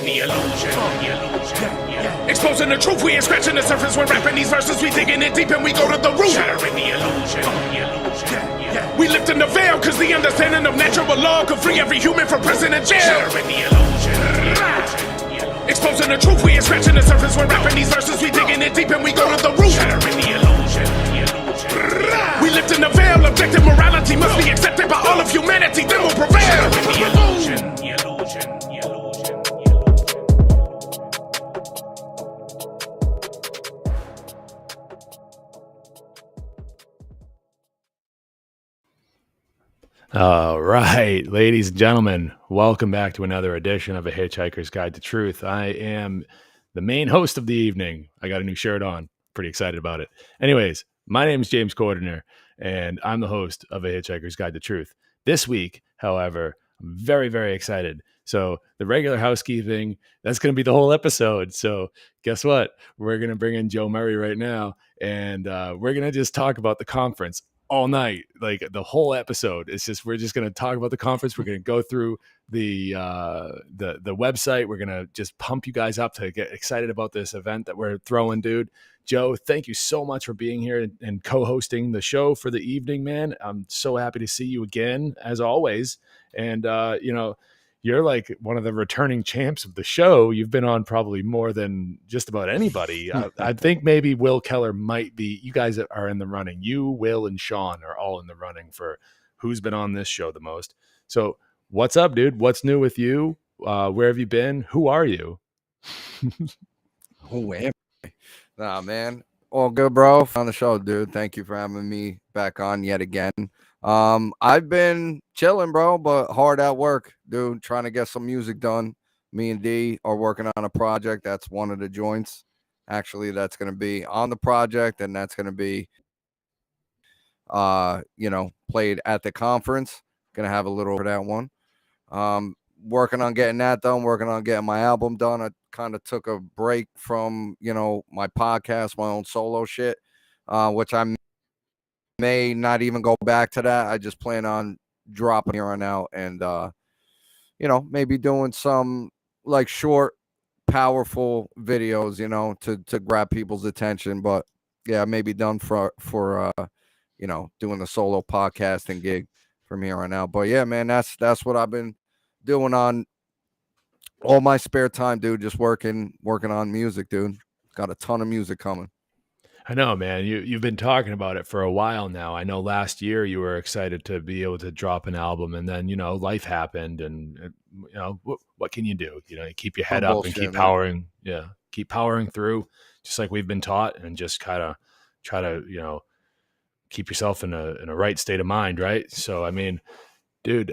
the illusion. Exposing the truth, we ain't scratching the surface. We're rapping these verses, we digging it deep and we go to the root. Shattering the illusion. We lifting the veil, cause the understanding of natural law could free every human from prison and jail. Shattering the illusion. Exposing the truth, we ain't scratching the surface. We're rapping these verses, we digging it deep and we go to the root. Shattering the illusion. We lifting the veil, objective morality must be accepted by all of humanity, then we'll prevail. Shattering the illusion. All right, ladies and gentlemen, welcome back to another edition of A Hitchhiker's Guide to Truth. I am the main host of the evening. I got a new shirt on. Pretty excited about it. Anyways, my name is James Cordiner, and I'm the host of A Hitchhiker's Guide to Truth. This week, however, I'm very, very excited. So the regular housekeeping, that's going to be the whole episode. So guess what? We're going to bring in Joe Murray right now, and we're going to just talk about the conference all night, like the whole episode. It's just, we're just going to talk about the conference. We're going to go through the website. We're going to just pump you guys up to get excited about this event that we're throwing, dude. Joe, thank you so much for being here and co-hosting the show for the evening, man. I'm so happy to see you again, as always. And, you're like one of the returning champs of the show. You've been on probably more than just about anybody. I think maybe Will Keller might be. You guys are in the running. You, Will, and Sean are all in the running for who's been on this show the most. So what's up, dude? What's new with you? Where have you been? Who are you? Who am I? Nah, man. All good, bro. On the show, dude. Thank you for having me back on yet again. I've been chilling, bro, but hard at work, dude, trying to get some music done. Me and D are working on a project. That's one of the joints, actually, that's going to be on the project, and that's going to be, played at the conference. Going to have a little for that one. Working on getting that done, working on getting my album done. I kind of took a break from, my podcast, my own solo shit, which I may not even go back to that. I just plan on dropping here on out and, maybe doing some like short, powerful videos, to grab people's attention. But yeah, maybe done for doing the solo podcasting gig from here on out. But yeah, man, that's what I've been doing on all my spare time, dude. Just working on music, dude. Got a ton of music coming. I know, man. You've been talking about it for a while now. I know last year you were excited to be able to drop an album, and then life happened, and what can you do? You keep your head up and keep powering. Yeah, keep powering through, just like we've been taught, and just kind of try to keep yourself in a right state of mind, right? So I mean, dude,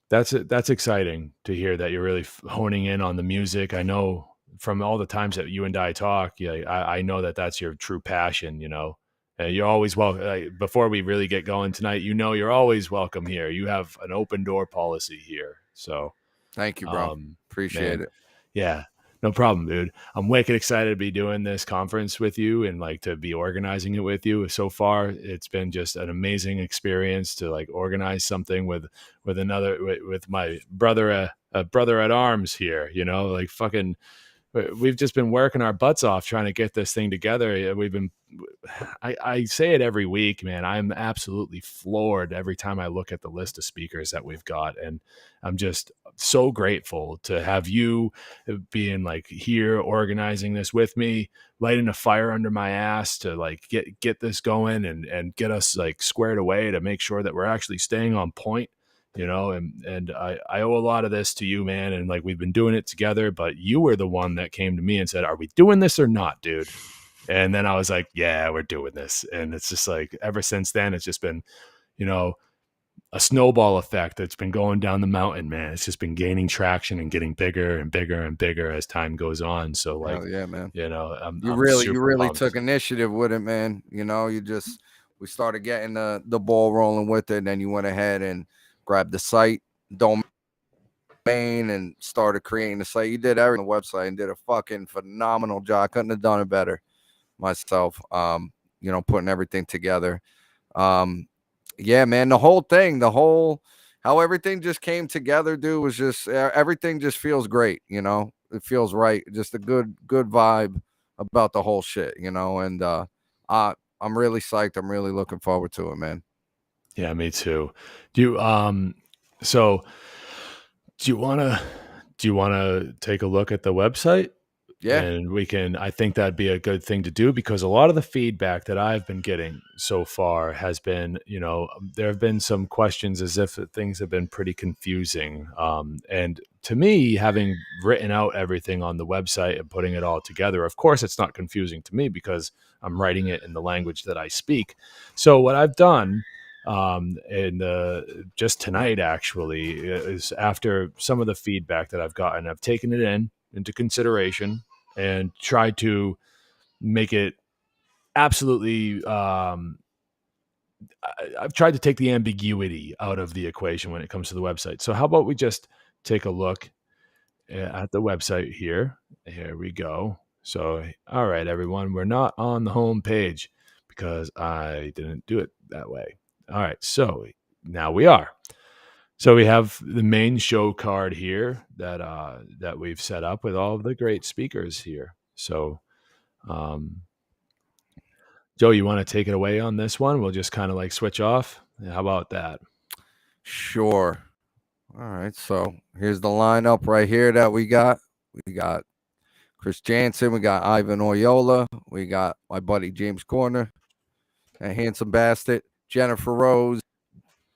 that's exciting to hear that you're really honing in on the music. I know from all the times that you and I talk, I know that that's your true passion. You're always welcome. Before we really get going tonight, you're always welcome here. You have an open door policy here. So thank you, bro. Appreciate it. Yeah, no problem, dude. I'm wicked excited to be doing this conference with you and like to be organizing it with you. So far, it's been just an amazing experience to like organize something with my brother, a brother at arms here. Like fucking. We've just been working our butts off trying to get this thing together. I say it every week, man. I'm absolutely floored every time I look at the list of speakers that we've got. And I'm just so grateful to have you being like here, organizing this with me, lighting a fire under my ass to like get this going and get us like squared away to make sure that we're actually staying on point. And I owe a lot of this to you, man. And like, we've been doing it together, but you were the one that came to me and said, are we doing this or not, dude? And then I was like, yeah, we're doing this. And it's just like, ever since then, it's just been, a snowball effect that's been going down the mountain, man. It's just been gaining traction and getting bigger and bigger and bigger as time goes on. So like, yeah, man, you really took initiative with it, man. We started getting the ball rolling with it. And then you went ahead and grabbed the site domain and started creating the site. You did everything on the website and did a fucking phenomenal job. I couldn't have done it better myself. Putting everything together. Yeah, man, the whole how everything just came together, dude, was just everything just feels great, you know. It feels right, just a good vibe about the whole shit, you know. And I'm really psyched. I'm really looking forward to it, man. Yeah, me too. Do you so do you wanna take a look at the website? Yeah, And I think that'd be a good thing to do, because a lot of the feedback that I've been getting so far has been, there have been some questions as if things have been pretty confusing. And to me, having written out everything on the website and putting it all together, of course, it's not confusing to me because I'm writing it in the language that I speak. So what I've done, just tonight actually, is after some of the feedback that I've gotten, I've taken it into consideration and try to make it absolutely I've tried to take the ambiguity out of the equation when it comes to the website. So how about we just take a look at the website here. Here we go. So, all right, everyone, we're not on the home page because I didn't do it that way. All right, so now we are. So we have the main show card here that we've set up with all of the great speakers here. So um, Joe, you want to take it away on this one? We'll just kind of like switch off. How about that? sure. All right, so here's the lineup right here that we got. We got Chris Jansen, we got Ivan Oyola, we got my buddy James Corner, a handsome bastard, Jennifer Rose,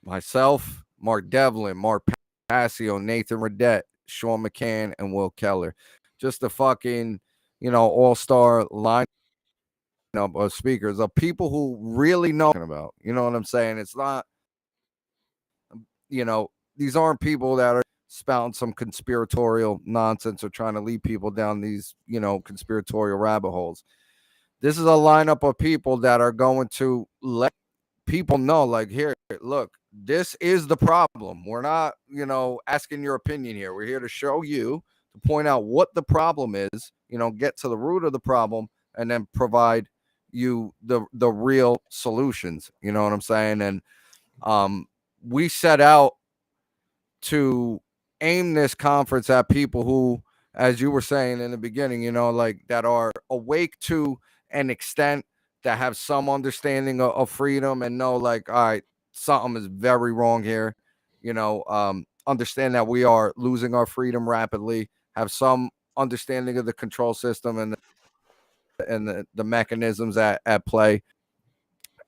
myself, Mark Devlin, Mark Passio, Nathan Redette, Sean McCann, and Will Keller. Just a fucking, all-star lineup of speakers, of people who really know about. You know what I'm saying? It's not, these aren't people that are spouting some conspiratorial nonsense or trying to lead people down these, conspiratorial rabbit holes. This is a lineup of people that are going to let people know, like, here, look, this is the problem. We're not, asking your opinion here. We're here to show you, to point out what the problem is, get to the root of the problem, and then provide you the real solutions. You know what I'm saying? And we set out to aim this conference at people who, as you were saying in the beginning, like, that are awake to an extent, that have some understanding of freedom, and know, like, all right, something is very wrong here. Understand that we are losing our freedom rapidly, have some understanding of the control system and the mechanisms at play.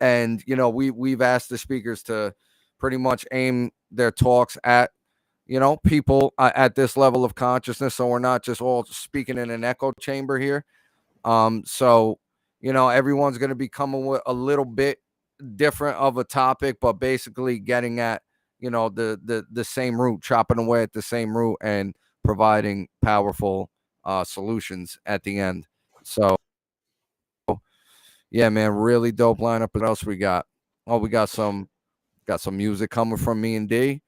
And, we've asked the speakers to pretty much aim their talks at, people at this level of consciousness. So we're not just all speaking in an echo chamber here. So, everyone's going to be coming with a little bit different of a topic, but basically getting at, the same root, chopping away at the same root, and providing powerful solutions at the end. So, yeah, man, really dope lineup. What else we got? Oh, we got some music coming from me and D.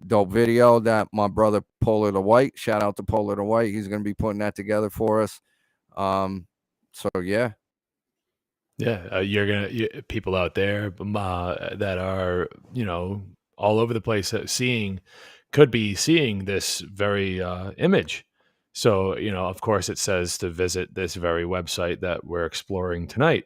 Dope video that my brother Polar the White. Shout out to Polar the White. He's going to be putting that together for us. So yeah. Yeah, people out there that are all over the place could be seeing this very image. So of course, it says to visit this very website that we're exploring tonight.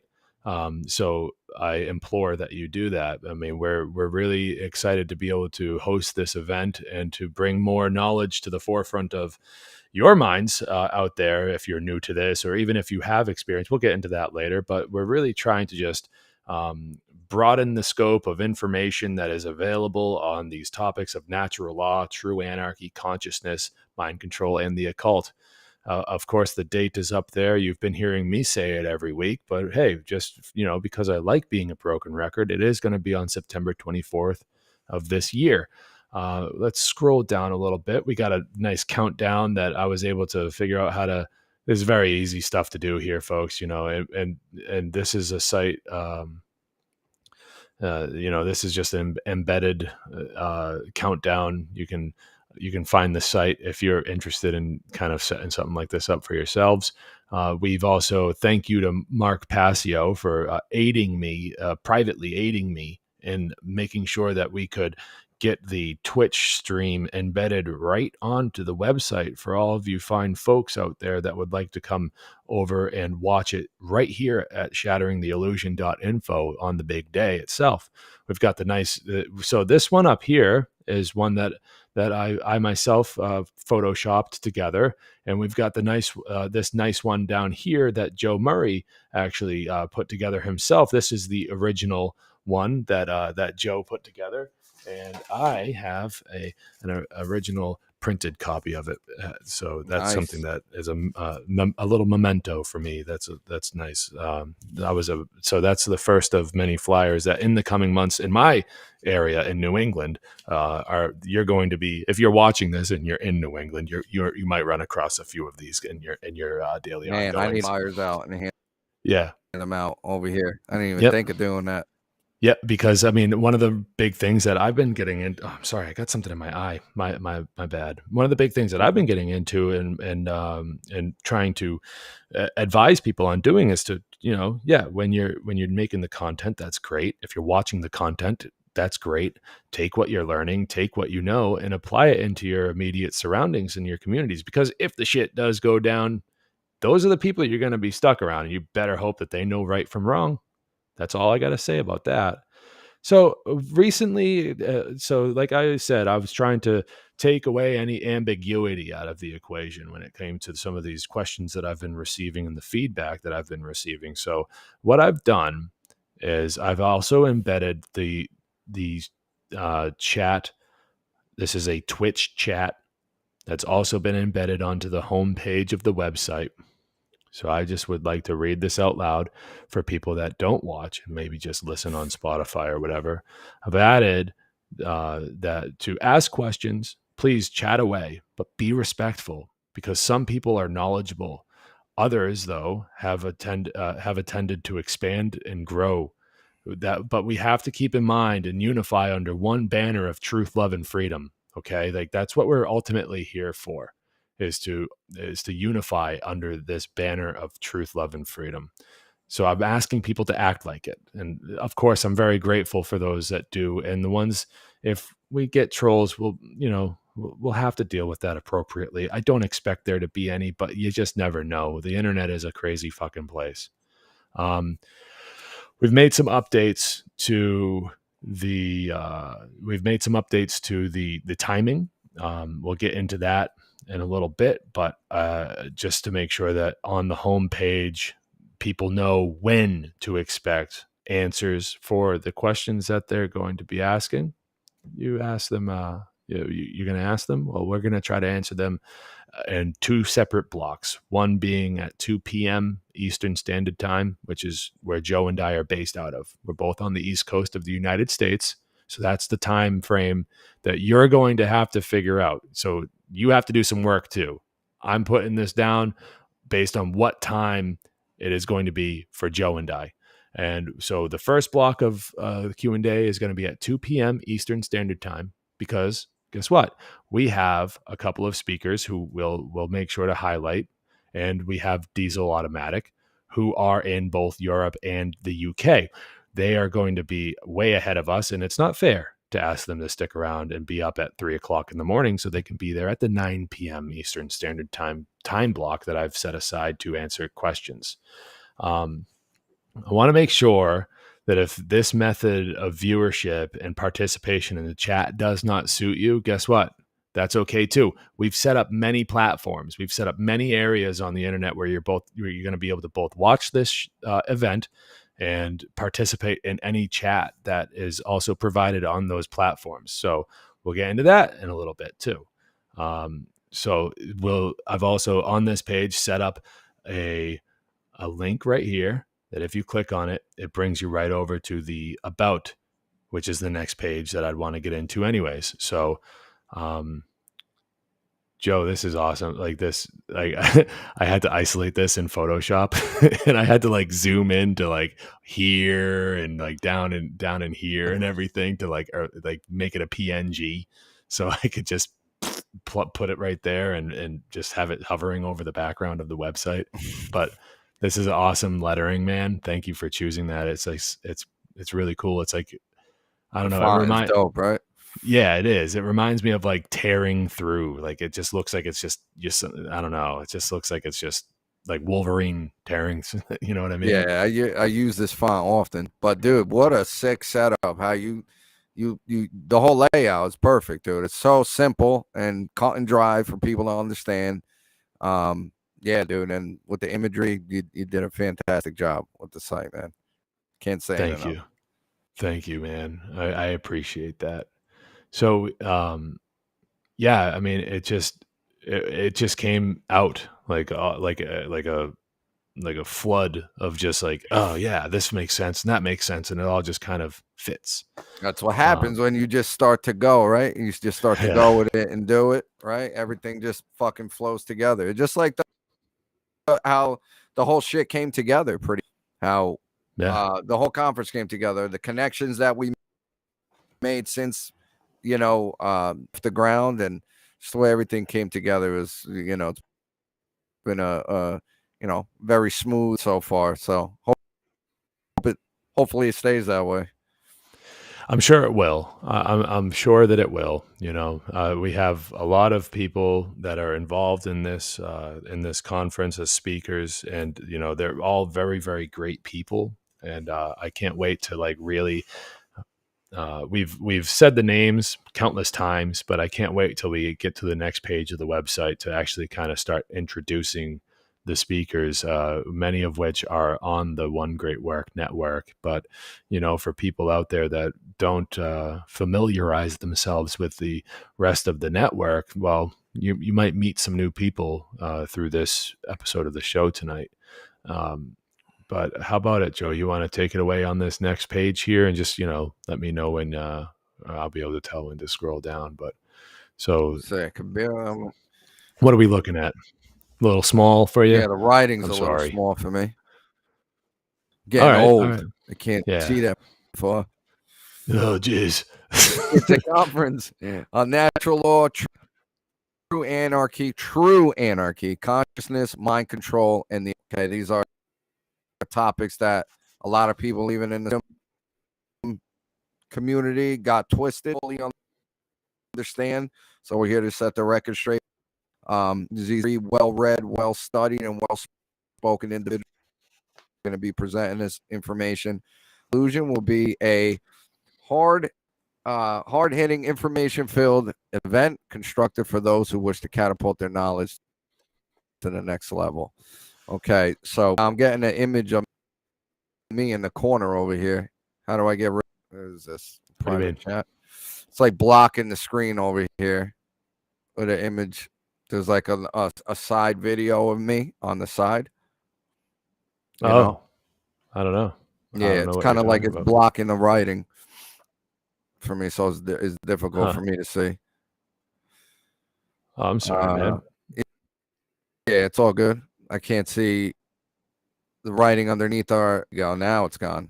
So I implore that you do that. I mean, we're really excited to be able to host this event and to bring more knowledge to the forefront of your minds out there, if you're new to this, or even if you have experience. We'll get into that later, but we're really trying to just broaden the scope of information that is available on these topics of natural law, true anarchy, consciousness, mind control, and the occult. Of course, the date is up there. You've been hearing me say it every week, but hey, just, because I like being a broken record, it is going to be on September 24th of this year. Let's scroll down a little bit. We got a nice countdown that I was able to figure out how to. There's very easy stuff to do here, folks. And this is a site. This is just an embedded countdown. You can find the site if you're interested in kind of setting something like this up for yourselves. We've also, thank you to Mark Passio for aiding me, privately aiding me in making sure that we could get the Twitch stream embedded right onto the website for all of you fine folks out there that would like to come over and watch it right here at shatteringtheillusion.info on the big day itself. We've got the nice, so this one up here is one that I myself photoshopped together, and we've got the nice this nice one down here that Joe Murray actually put together himself. This is the original one that Joe put together, and I have an original printed copy of it. So that's Nice. something that is a little memento for me. That's nice. So that's the first of many flyers that in the coming months in my area in New England you're going to be, if you're watching this and you're in New England, you might run across a few of these in your daily Man, ongoings. I need flyers out and hand them out over here. I didn't even think of doing that. Yeah, because I mean, one of the big things that I've been getting into, I'm sorry, I got something in my eye. My bad. One of the big things that I've been getting into and trying to advise people on doing is to, when you're making the content, that's great. If you're watching the content, that's great. Take what you're learning, take what you know, and apply it into your immediate surroundings and your communities. Because if the shit does go down, those are the people you're going to be stuck around, and you better hope that they know right from wrong. That's all I got to say about that. So recently, like I said, I was trying to take away any ambiguity out of the equation when it came to some of these questions that I've been receiving and the feedback that I've been receiving. So what I've done is I've also embedded the chat. This is a Twitch chat that's also been embedded onto the homepage of the website. So I just would like to read this out loud for people that don't watch and maybe just listen on Spotify or whatever. I've added that to ask questions, please chat away, but be respectful, because some people are knowledgeable. Others, though, have attended to expand and grow. But we have to keep in mind and unify under one banner of truth, love, and freedom. Okay, like that's what we're ultimately here for. Is to unify under this banner of truth, love, and freedom. So I'm asking people to act like it. And of course, I'm very grateful for those that do. And the ones, if we get trolls, we'll have to deal with that appropriately. I don't expect there to be any, but you just never know. The internet is a crazy fucking place. We've made some updates to the timing. We'll get into that in a little bit, but just to make sure that on the home page, people know when to expect answers for the questions that they're going to be asking. You ask them, you're going to ask them. Well, we're going to try to answer them in two separate blocks. One being at 2 p.m. Eastern Standard Time, which is where Joe and I are based out of. We're both on the East Coast of the United States. So that's the time frame that you're going to have to figure out. So you have to do some work too. I'm putting this down based on what time it is going to be for Joe and I. And so the first block of the Q&A is going to be at 2 p.m. Eastern Standard Time, because guess what? We have a couple of speakers who will make sure to highlight, and we have Diesel Automatic, who are in both Europe and the UK. They are going to be way ahead of us, and it's not fair to ask them to stick around and be up at 3 o'clock in the morning so they can be there at the 9 p.m. Eastern Standard Time block that I've set aside to answer questions. I want to make sure that if this method of viewership and participation in the chat does not suit you, guess what? That's okay too. We've set up many platforms. We've set up many areas on the internet where you're going to be able to both watch this event and participate in any chat that is also provided on those platforms. So we'll get into that in a little bit too. I've also on this page set up a link right here that if you click on it, it brings you right over to the About, which is the next page that I'd want to get into anyways. So, Joe, this is awesome. Like this, like I had to isolate this in Photoshop and I had to like zoom in to like here and like down in here and everything to like make it a PNG. So I could just put it right there and just have it hovering over the background of the website. But this is awesome lettering, man. Thank you for choosing that. It's like, it's really cool. It's like, I don't know. It's dope, right? Yeah, it is. It reminds me of like tearing through. Like it just looks like it's just I don't know. It just looks like it's just like Wolverine tearing. You know what I mean? Yeah, I use this font often, but dude, what a sick setup! How you the whole layout is perfect, dude. It's so simple and cut and dry for people to understand. Yeah, dude, and with the imagery, you did a fantastic job with the site, man. Can't say it enough. Thank you, man. I appreciate that. So, yeah, I mean, it just came out like a flood of just like, oh yeah, this makes sense and that makes sense, and it all just kind of fits. That's what happens when you just start to go, right? You just start to Yeah. go with it and do it, right? Everything just fucking flows together. It's just like how the whole shit came together, how Yeah. the whole conference came together, the connections that we made since, the ground, and just the way everything came together is, it's been a very smooth so far. So hopefully it stays that way. I'm sure it will. I'm sure that it will. We have a lot of people that are involved in this conference as speakers, and they're all very, very great people. And I can't wait to like really. We've said the names countless times, but I can't wait till we get to the next page of the website to actually kind of start introducing the speakers, many of which are on the One Great Work Network. But for people out there that don't familiarize themselves with the rest of the network, well, you might meet some new people through this episode of the show tonight. But how about it, Joe? You want to take it away on this next page here and just, let me know when I'll be able to tell when to scroll down. But so Sick. what are we looking at? A little small for you? Yeah, the writing's I'm a little sorry. small for me. All Getting right. old. I can't see that far. Oh, jeez. It's a conference on natural law, true anarchy, consciousness, mind control, and these are topics that a lot of people, even in the community, got twisted. Fully understand. So we're here to set the record straight. These three well-read, well-studied, and well-spoken individuals going to be presenting this information. Illusion will be a hard-hitting, information-filled event constructed for those who wish to catapult their knowledge to the next level. Okay, so I'm getting an image of me in the corner over here. How do I get rid of this private chat? It's like blocking the screen over here with an image. There's like a side video of me on the side. I don't know. Yeah, it's kind of like it's blocking the writing for me, so it's difficult for me to see. Oh, I'm sorry, man. Yeah, it's all good. I can't see the writing underneath our now it's gone.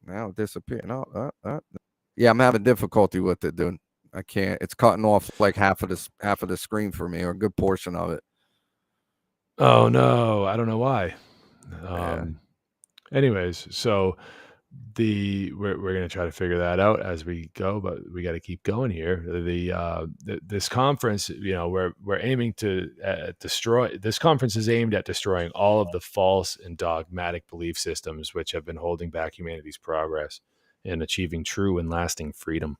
Now it disappeared. No, yeah, I'm having difficulty with it, dude. I can't. It's cutting off like half of the screen for me, or a good portion of it. Oh no, I don't know why. Anyways, so we're going to try to figure that out as we go, but we got to keep going here. This conference, we're aiming to destroy. This conference is aimed at destroying all of the false and dogmatic belief systems which have been holding back humanity's progress in achieving true and lasting freedom.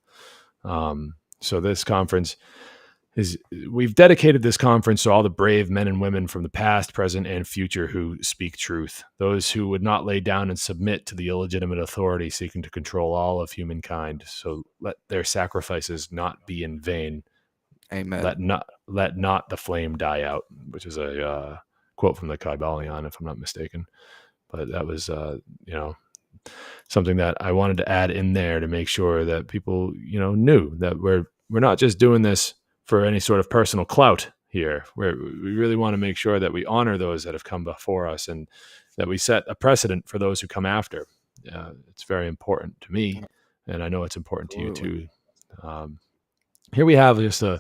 So this conference we've dedicated this conference to all the brave men and women from the past, present, and future who speak truth, those who would not lay down and submit to the illegitimate authority seeking to control all of humankind. So let their sacrifices not be in vain. Amen. Let not the flame die out, which is a quote from the Kybalion, if I'm not mistaken. But that was, something that I wanted to add in there to make sure that people, knew that we're not just doing this for any sort of personal clout here. We really want to make sure that we honor those that have come before us and that we set a precedent for those who come after. It's very important to me, and I know it's important to you too. Here we have just a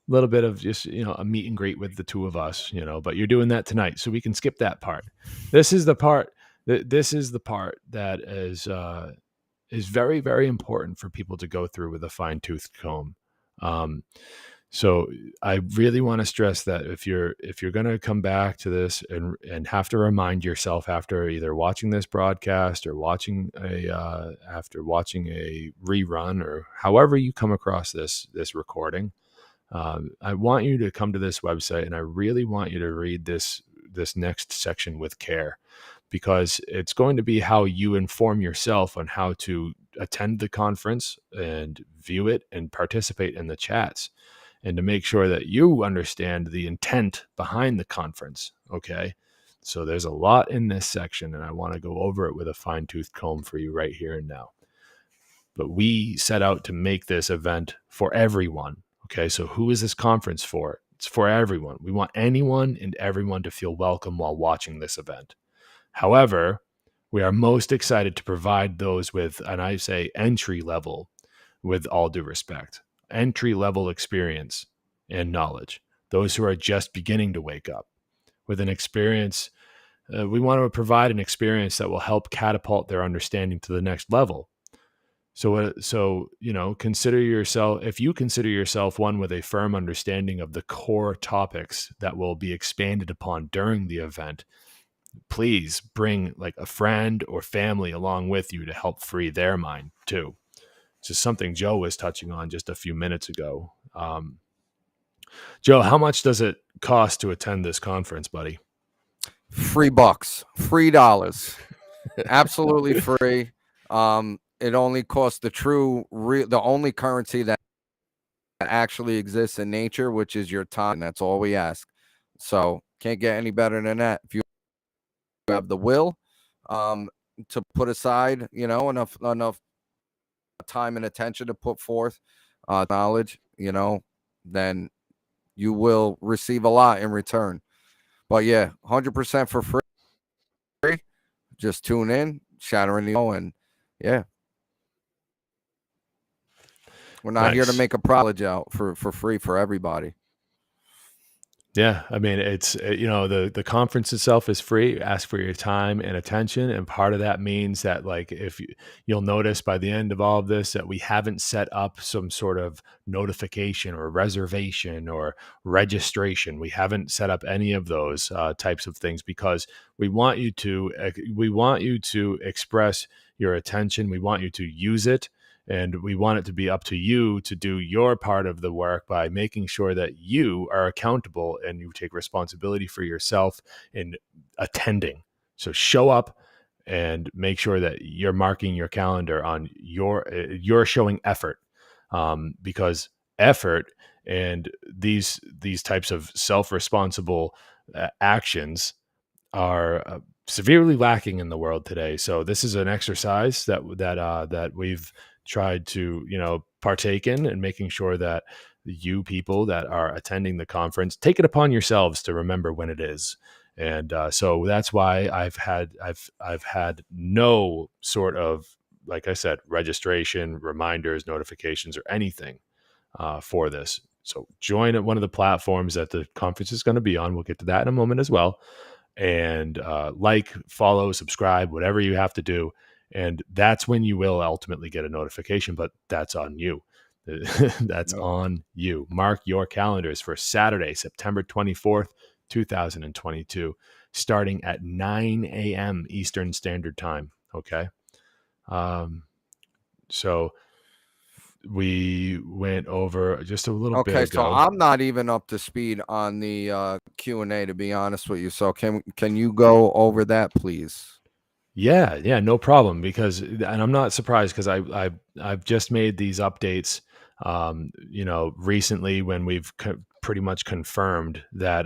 little bit of just, a meet and greet with the two of us, but you're doing that tonight, so we can skip that part. This is the part that is is very, very important for people to go through with a fine-tooth comb. So I really want to stress that if you're going to come back to this and have to remind yourself after either watching this broadcast or after watching a rerun or however you come across this recording, I want you to come to this website, and I really want you to read this next section with care, because it's going to be how you inform yourself on how to attend the conference and view it and participate in the chats, and to make sure that you understand the intent behind the conference. Okay. So there's a lot in this section, and I want to go over it with a fine-tooth comb for you right here and now. But we set out to make this event for everyone. Okay. So who is this conference for? It's for everyone. We want anyone and everyone to feel welcome while watching this event. However, we are most excited to provide those with, and I say entry level, with all due respect, entry level experience and knowledge. Those who are just beginning to wake up with an experience. We want to provide an experience that will help catapult their understanding to the next level. So, consider yourself, if you consider yourself one with a firm understanding of the core topics that will be expanded upon during the event, please bring like a friend or family along with you to help free their mind too. It's just something Joe was touching on just a few minutes ago. Joe, how much does it cost to attend this conference, buddy? $3, $3, absolutely free. It only costs the only currency that actually exists in nature, which is your time. And that's all we ask. So can't get any better than that. If you have the will to put aside, enough time and attention to put forth knowledge, then you will receive a lot in return. But yeah, 100% for free. Just tune in, Shattering the Illusion, and yeah. We're not here to make a profit out for free for everybody. Yeah, I mean, it's the conference itself is free. Ask for your time and attention, and part of that means that, like, if you'll notice by the end of all of this that we haven't set up some sort of notification or reservation or registration. We haven't set up any of those types of things, because we want you to express your attention. We want you to use it. And we want it to be up to you to do your part of the work by making sure that you are accountable and you take responsibility for yourself in attending. So show up and make sure that you're marking your calendar on you're showing effort, because effort and these types of self-responsible actions are severely lacking in the world today. So this is an exercise that we've tried to partake in, and making sure that you people that are attending the conference take it upon yourselves to remember when it is. And so that's why I've had no sort of, like I said, registration, reminders, notifications, or anything for this. So join at one of the platforms that the conference is going to be on. We'll get to that in a moment as well. And follow, subscribe, whatever you have to do. And that's when you will ultimately get a notification, but that's on you. That's on you. Mark your calendars for Saturday, September 24th, 2022, starting at 9 a.m. Eastern Standard Time. Okay. So we went over just a little bit ago. Okay, so I'm not even up to speed on the Q&A, to be honest with you. So can you go over that, please? Yeah, no problem. And I'm not surprised, because I've just made these updates, recently, when we've pretty much confirmed that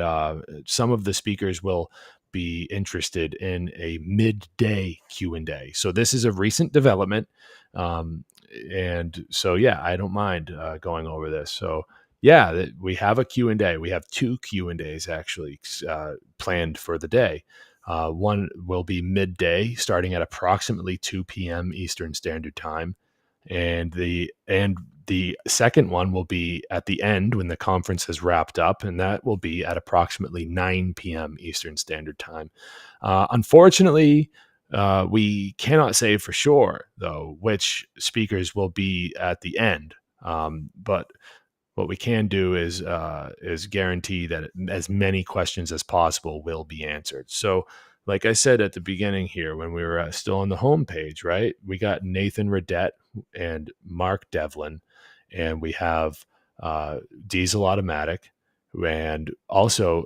some of the speakers will be interested in a midday Q&A. So this is a recent development, and so yeah, I don't mind going over this. So yeah, we have a Q&A. We have two Q&As actually planned for the day. One will be midday, starting at approximately 2 p.m. Eastern Standard Time, and the second one will be at the end when the conference has wrapped up, and that will be at approximately 9 p.m. Eastern Standard Time. Unfortunately, We cannot say for sure, though, which speakers will be at the end. But what we can do is guarantee that as many questions as possible will be answered. So, like I said at the beginning here, when we were still on the homepage, right? We got Nathan Redette and Mark Devlin, and we have Diesel Automatic, and also,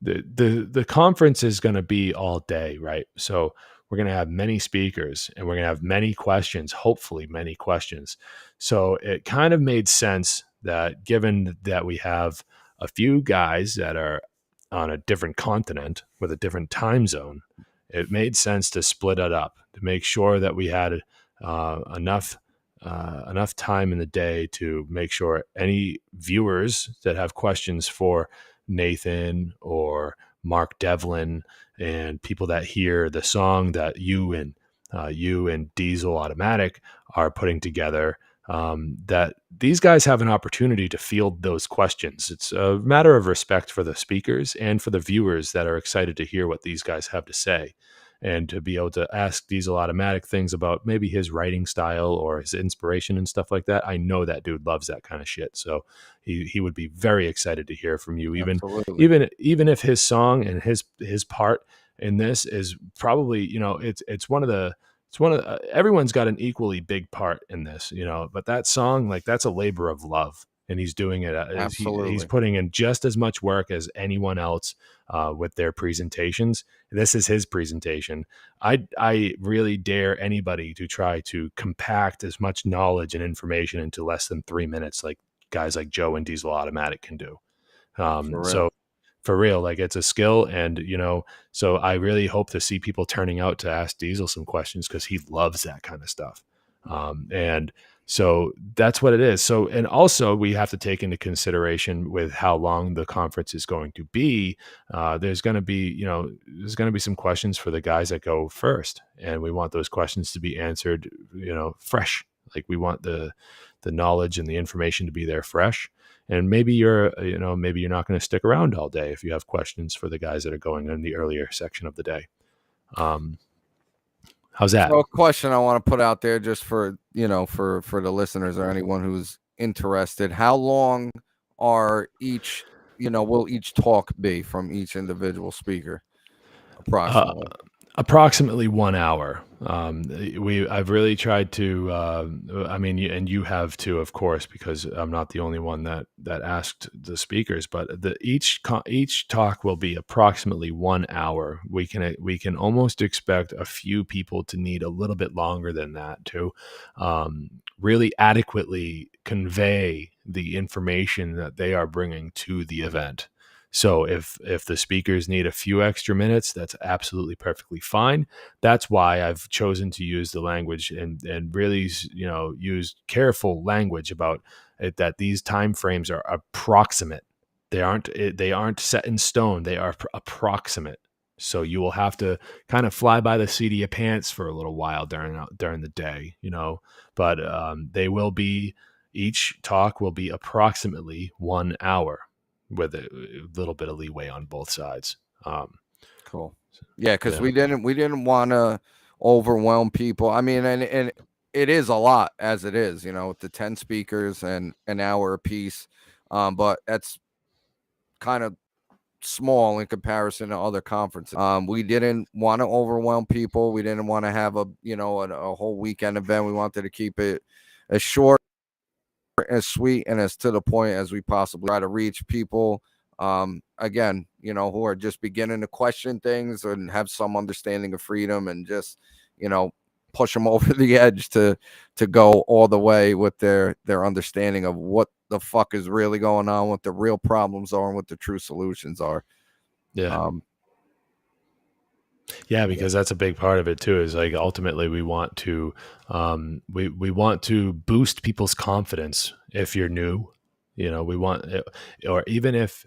the conference is going to be all day, right? So we're going to have many speakers, and we're going to have many questions, hopefully many questions. So it kind of made sense that, given that we have a few guys that are on a different continent with a different time zone, it made sense to split it up to make sure that we had enough time in the day to make sure any viewers that have questions for Nathan or Mark Devlin, and people that hear the song that you and Diesel Automatic are putting together, that these guys have an opportunity to field those questions. It's a matter of respect for the speakers and for the viewers that are excited to hear what these guys have to say, and to be able to ask Diesel Automatic things about maybe his writing style or his inspiration and stuff like that. I know that dude loves that kind of shit. So he would be very excited to hear from you, Absolutely. even if his song and his part in this is probably, it's one of the everyone's got an equally big part in this, but that song, like, that's a labor of love, and he's doing it. He's Absolutely. putting in just as much work as anyone else with their presentations. This is his presentation. I really dare anybody to try to compact as much knowledge and information into less than 3 minutes, like guys like Joe and Diesel Automatic can do. For real. So for real, like, it's a skill. And, so I really hope to see people turning out to ask Diesel some questions, because he loves that kind of stuff. And so that's what it is. So, and also we have to take into consideration with how long the conference is going to be. There's going to be some questions for the guys that go first, and we want those questions to be answered, fresh. Like, we want the knowledge and the information to be there fresh. And maybe you're not going to stick around all day if you have questions for the guys that are going in the earlier section of the day. How's that? So, a question I want to put out there, just for for the listeners or anyone who's interested: how long are will each talk be from each individual speaker, approximately? Approximately 1 hour. I've really tried to. And you have too, of course, because I'm not the only one that asked the speakers. But each talk will be approximately 1 hour. We can almost expect a few people to need a little bit longer than that to really adequately convey the information that they are bringing to the event. So if the speakers need a few extra minutes, that's absolutely perfectly fine. That's why I've chosen to use the language and really, use careful language about it, that these time frames are approximate. They aren't set in stone. They are approximate. So you will have to kind of fly by the seat of your pants for a little while during the day, but each talk will be approximately 1 hour, with a little bit of leeway on both sides. Cool. Yeah, because we didn't want to overwhelm people. I mean, and it is a lot as it is, with the 10 speakers and an hour apiece. But that's kind of small in comparison to other conferences. We didn't want to overwhelm people. We didn't want to have a whole weekend event. We wanted to keep it as short, as sweet, and as to the point as we possibly try to reach people, again, who are just beginning to question things and have some understanding of freedom, and just, push them over the edge to go all the way with their understanding of what the fuck is really going on, what the real problems are, and what the true solutions are. Yeah, because that's a big part of it too, is like, ultimately we want to we want to boost people's confidence. If you're new, we want, or even if,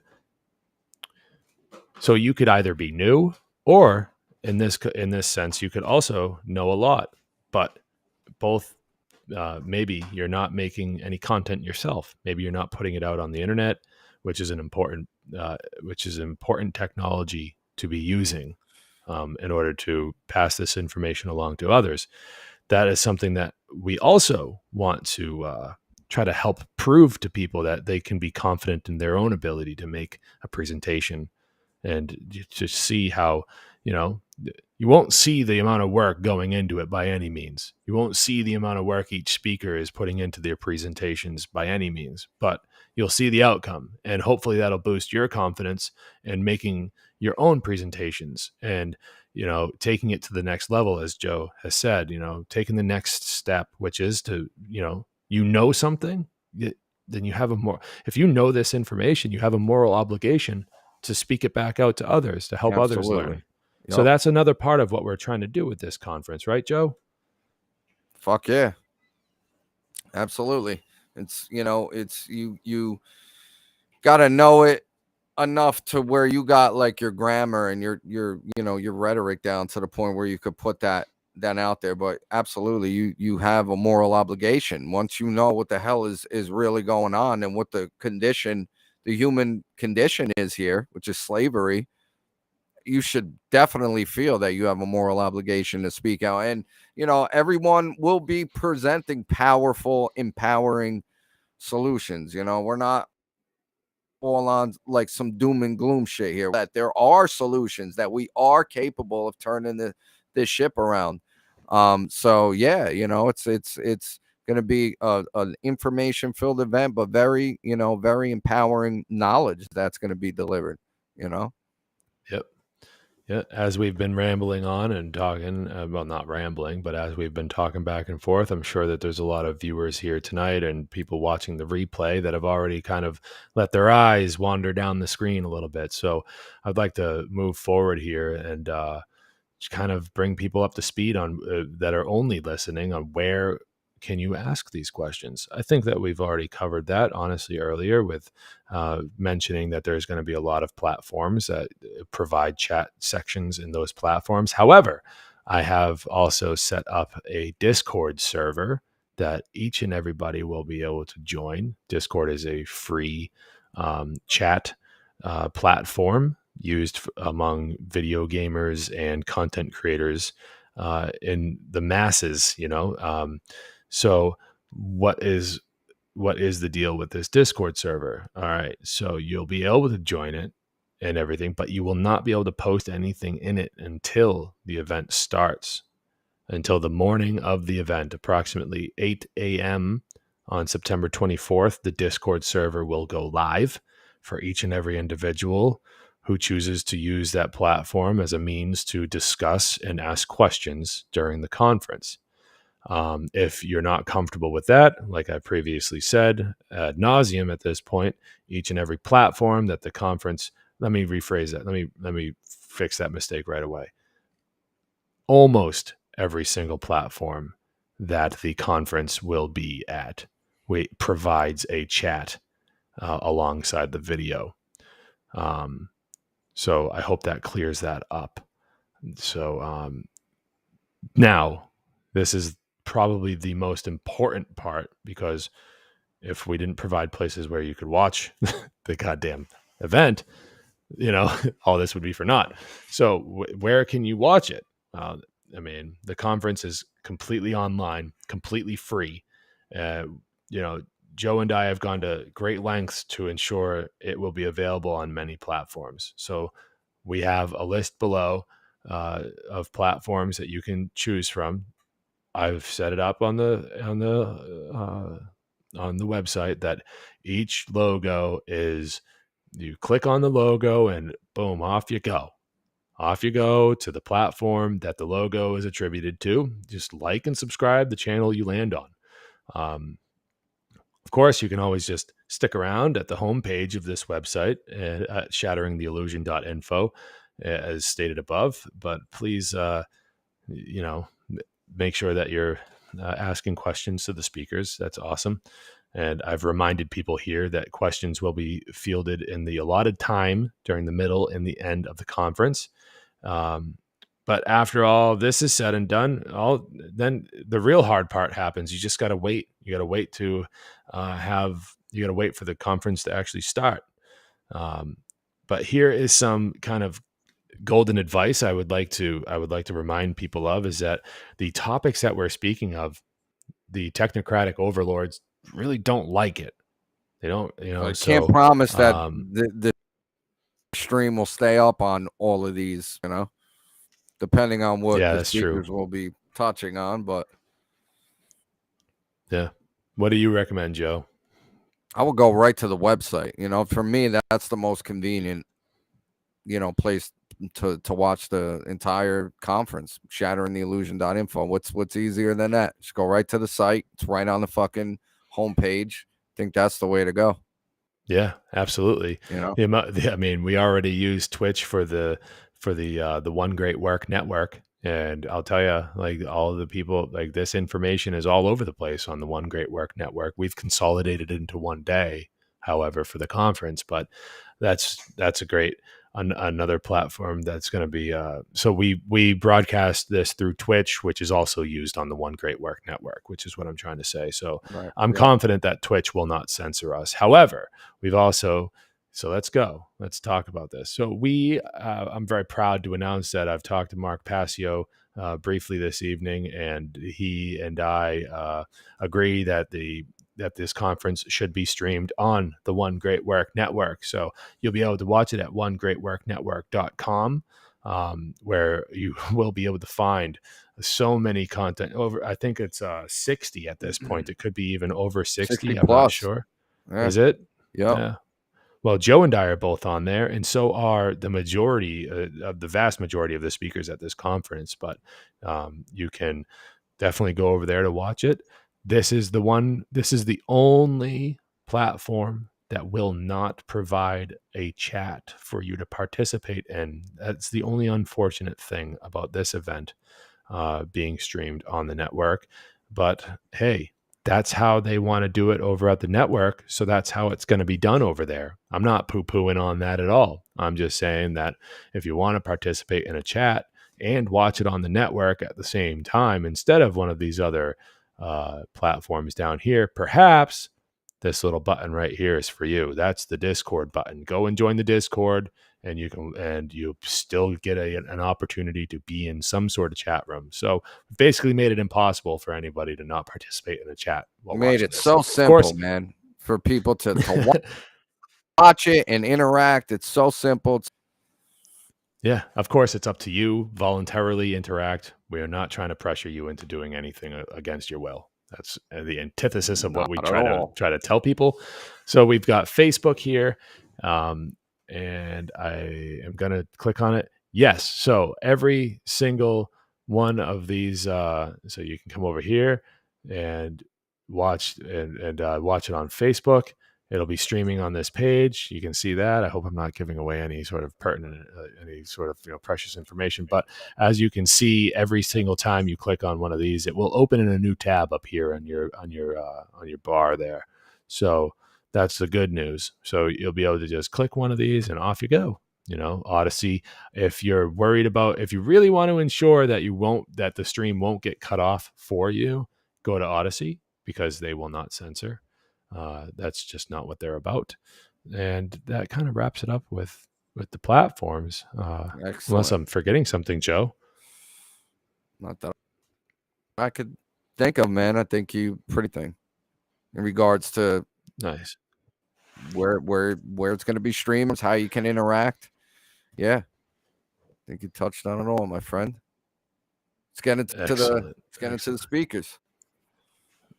so you could either be new, or in this sense, you could also know a lot, but both, maybe you're not making any content yourself. Maybe you're not putting it out on the internet, which is an important technology to be using. in order to pass this information along to others. That is something that we also want to try to help prove to people, that they can be confident in their own ability to make a presentation, and to see how, you won't see the amount of work going into it by any means. You won't see the amount of work each speaker is putting into their presentations by any means, but you'll see the outcome, and hopefully that'll boost your confidence in making your own presentations, and taking it to the next level, as Joe has said, taking the next step, which is to, something, then you have if you know this information, you have a moral obligation to speak it back out to others, to help others learn. Yep. So that's another part of what we're trying to do with this conference, right, Joe? Fuck yeah. Absolutely. It's, it's you got to know it enough to where you got like your grammar and your rhetoric down to the point where you could put that out there. But absolutely, you have a moral obligation once you know what the hell is really going on, and what the human condition is here, which is slavery. You should definitely feel that you have a moral obligation to speak out. And everyone will be presenting powerful, empowering solutions. We're not all on like some doom and gloom shit here, that there are solutions, that we are capable of turning this ship around. So yeah, it's going to be an information filled event, but very empowering knowledge that's going to be delivered. Yep. Yeah, as we've been rambling on and talking, well, not rambling, but as we've been talking back and forth, I'm sure that there's a lot of viewers here tonight and people watching the replay that have already kind of let their eyes wander down the screen a little bit. So I'd like to move forward here and just kind of bring people up to speed on that are only listening, on where can you ask these questions. I think that we've already covered that, honestly, earlier, with mentioning that there's going to be a lot of platforms that provide chat sections in those platforms. However, I have also set up a Discord server that each and everybody will be able to join. Discord is a free chat platform used among video gamers and content creators in the masses, so what is the deal with this Discord server? All right. So you'll be able to join it and everything, but you will not be able to post anything in it until the event starts, until the morning of the event, approximately 8 a.m. on September 24th. The Discord server will go live for each and every individual who chooses to use that platform as a means to discuss and ask questions during the conference. If you're not comfortable with that, like I previously said ad nauseum at this point, each and every platform that the conference, let me rephrase that. Let me fix that mistake right away. Almost every single platform that the conference will be at provides a chat alongside the video. So I hope that clears that up. So now this is probably the most important part, because if we didn't provide places where you could watch the goddamn event, all this would be for naught. So where can you watch it? The conference is completely online, completely free. Joe and I have gone to great lengths to ensure it will be available on many platforms. So we have a list below of platforms that you can choose from. I've set it up on the website that each logo is, you click on the logo and boom, off you go. Off you go to the platform that the logo is attributed to. Just like and subscribe the channel you land on. Of course, you can always just stick around at the homepage of this website at shatteringtheillusion.info, as stated above. But please, make sure that you're asking questions to the speakers. That's awesome. And I've reminded people here that questions will be fielded in the allotted time during the middle and the end of the conference. But after all this is said and done, then the real hard part happens. You just got to wait. You got to wait to you got to wait for the conference to actually start. But here is some kind of golden advice I would like to remind people of is that the topics that we're speaking of, the technocratic overlords really don't like it. They don't, I can't so promise that um, the stream will stay up on all of these, depending on what yeah, the that's true. speakers will be touching on. But Yeah. What do you recommend, Joe? I will go right to the website. For me, that's the most convenient, place to watch the entire conference. Shatteringtheillusion.info. What's easier than that? Just go right to the site. It's right on the fucking homepage. I think that's the way to go. Yeah, absolutely. I mean, we already use Twitch for the One Great Work Network, and I'll tell you, like, all of the people, like, this information is all over the place on the One Great Work Network. We've consolidated it into one day, however, for the conference, but that's a great another platform that's going to be. So we broadcast this through Twitch, which is also used on the One Great Work Network, which is what I'm trying to say. So Right. I'm confident that Twitch will not censor us. However, we've also, so let's talk about this. So I'm very proud to announce that I've talked to Mark Passio briefly this evening, and he and I agree that this conference should be streamed on the One Great Work Network. So you'll be able to watch it at onegreatworknetwork.com, where you will be able to find so many content over. I think it's 60 at this point. It could be even over 60. I'm not sure. Yeah. Is it? Yep. Yeah. Well, Joe and I are both on there, and so are the majority of the vast majority of the speakers at this conference. But you can definitely go over there to watch it. This is the only platform that will not provide a chat for you to participate in. That's the only unfortunate thing about this event being streamed on the network. But hey, that's how they want to do it over at the network. So that's how it's going to be done over there. I'm not poo-pooing on that at all. I'm just saying that if you want to participate in a chat and watch it on the network at the same time, instead of one of these other platforms down here, perhaps this little button right here is for you. That's the Discord button. Go and join the Discord, and you still get an opportunity to be in some sort of chat room. So we basically made it impossible for anybody to not participate in a chat. We made it so simple, man, for people to watch it and interact. It's so simple. Yeah, of course, it's up to you. Voluntarily interact. We are not trying to pressure you into doing anything against your will. That's the antithesis of what we try to tell people. So we've got Facebook here, and I am going to click on it. Yes, so every single one of these. So you can come over here and watch watch it on Facebook. It'll be streaming on this page. You can see that. I hope I'm not giving away any sort of pertinent, any sort of precious information. But as you can see, every single time you click on one of these, it will open in a new tab up here on your bar there. So that's the good news. So you'll be able to just click one of these and off you go. Odyssey. If you really want to ensure that the stream won't get cut off for you, go to Odyssey, because they will not censor. That's just not what they're about. And that kind of wraps it up with the platforms. Unless I'm forgetting something, Joe. Not that I could think of, man. I think you pretty thing in regards to nice where it's going to be streamed, how you can interact. Yeah, I think you touched on it all, my friend. Let's get into the speakers.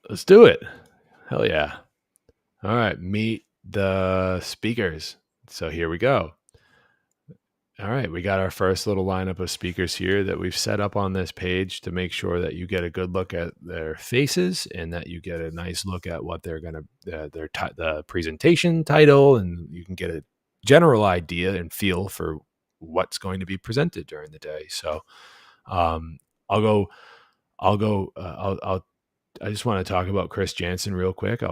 Let's do it. Hell yeah. All right, meet the speakers. So here we go. All right, we got our first little lineup of speakers here that we've set up on this page to make sure that you get a good look at their faces and that you get a nice look at what they're going to, the presentation title, and you can get a general idea and feel for what's going to be presented during the day. So I just want to talk about Chris Jansen real quick.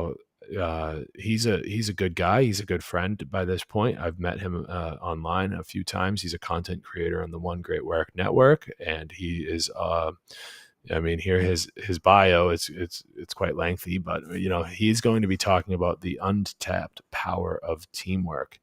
He's a good guy. He's a good friend by this point. I've met him online a few times. He's a content creator on the One Great Work Network, and he is. Here his bio. It's quite lengthy, but he's going to be talking about the untapped power of teamwork.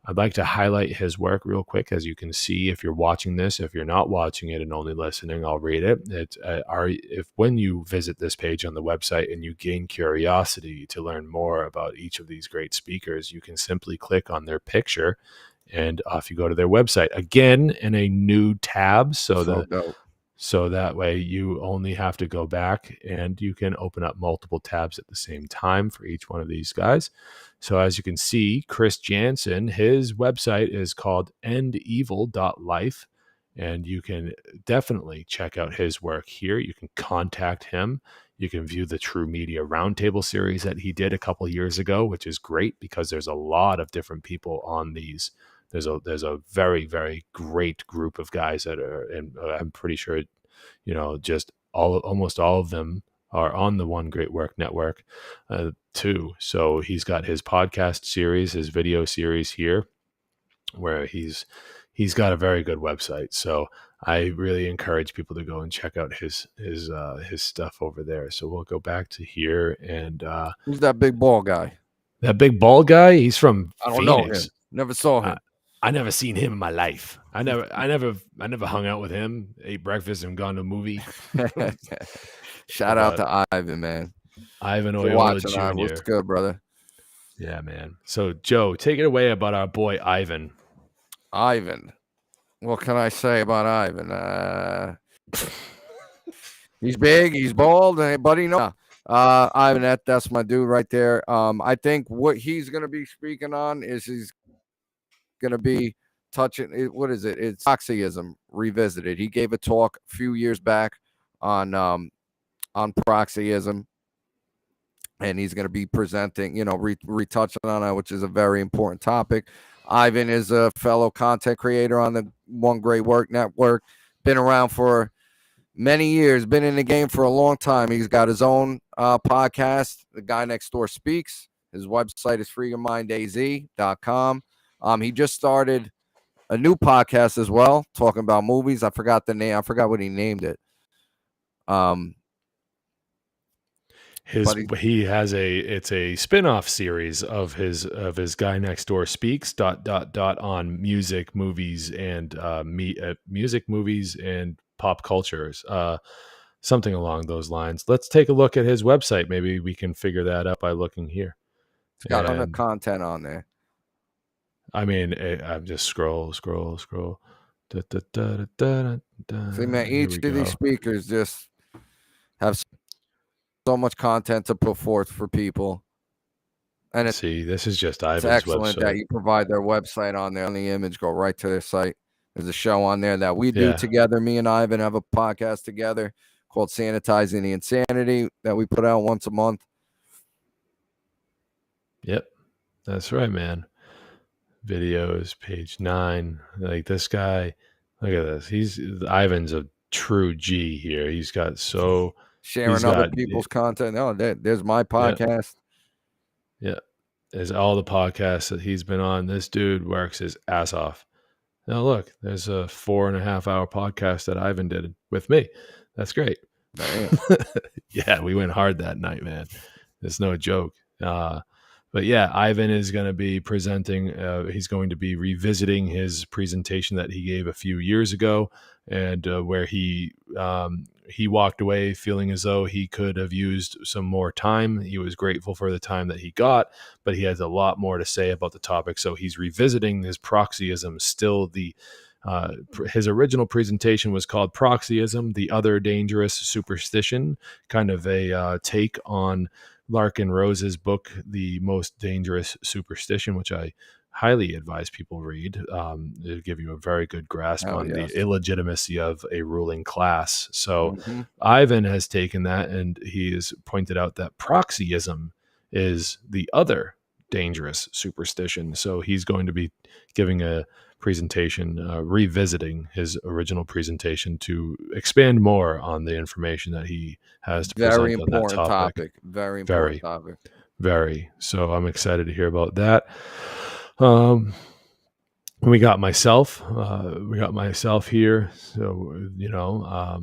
I'd like to highlight his work real quick. As you can see, if you're watching this, if you're not watching it and only listening, I'll read it. If when you visit this page on the website and you gain curiosity to learn more about each of these great speakers, you can simply click on their picture and off you go to their website, again in a new tab. So that way you only have to go back and you can open up multiple tabs at the same time for each one of these guys. So as you can see, Chris Jansen, his website is called endevil.life, and you can definitely check out his work here. You can contact him. You can view the True Media Roundtable series that he did a couple years ago, which is great because there's a lot of different people on these. There's a very, very great group of guys that are, and I'm pretty sure, just almost all of them are on the One Great Work Network too. So he's got his podcast series, his video series here, where he's got a very good website. So I really encourage people to go and check out his stuff over there. So we'll go back to here, and who's that big ball guy? That big bald guy, he's from I don't Phoenix. know him. Never saw him. I never seen him in my life. I never hung out with him, ate breakfast, and gone to a movie. Shout out to Ivan, man. Ivan For Oyola watching, Jr. What's good, brother? Yeah, man. So Joe, take it away about our boy Ivan. Ivan. What can I say about Ivan? He's big, he's bald, anybody know? Ivan, that's my dude right there. I think what he's gonna be speaking on is he's gonna be touching what is it? It's proxyism revisited. He gave a talk a few years back on proxyism, and he's going to be presenting, retouching on it, which is a very important topic. Ivan is a fellow content creator on the One Great Work Network, been around for many years, been in the game for a long time. He's got his own podcast, The Guy Next Door Speaks. His website is freeyourmindaz.com. He just started a new podcast as well, talking about movies. I forgot the name. I forgot what he named it. It's a spin-off series of his Guy Next Door Speaks ... on music, movies, and music, movies, and pop cultures, something along those lines. Let's take a look at his website. Maybe we can figure that out by looking here. It's got a ton of content on there. I mean, I'm just scroll. See, man, each of these speakers just have so much content to put forth for people. And this is just Ivan's excellent website. That you provide their website on there. On the image, go right to their site. There's a show on there that we do together. Me and Ivan have a podcast together called Sanitizing the Insanity that we put out once a month. Yep, that's right, man. Videos, page 9. Like this guy, look at this. Ivan's a true G here. He's got sharing other people's content. Oh, there's my podcast. Yeah. There's all the podcasts that he's been on. This dude works his ass off. Now look, there's a 4.5 hour podcast that Ivan did with me. That's great. Yeah, we went hard that night, man. It's no joke. But yeah, Ivan is going to be presenting. He's going to be revisiting his presentation that he gave a few years ago, and where he walked away feeling as though he could have used some more time. He was grateful for the time that he got, but he has a lot more to say about the topic. So he's revisiting his proxyism. Still, his original presentation was called Proxyism, the Other Dangerous Superstition, kind of a take on Larkin Rose's book, The Most Dangerous Superstition, which I highly advise people read. It'll give you a very good grasp on the illegitimacy of a ruling class. So Ivan has taken that, and he has pointed out that proxyism is the other dangerous superstition. So he's going to be giving a presentation, revisiting his original presentation to expand more on the information that he has to present on that topic. Very important topic. Very. So I'm excited to hear about that. We got myself here. So, you got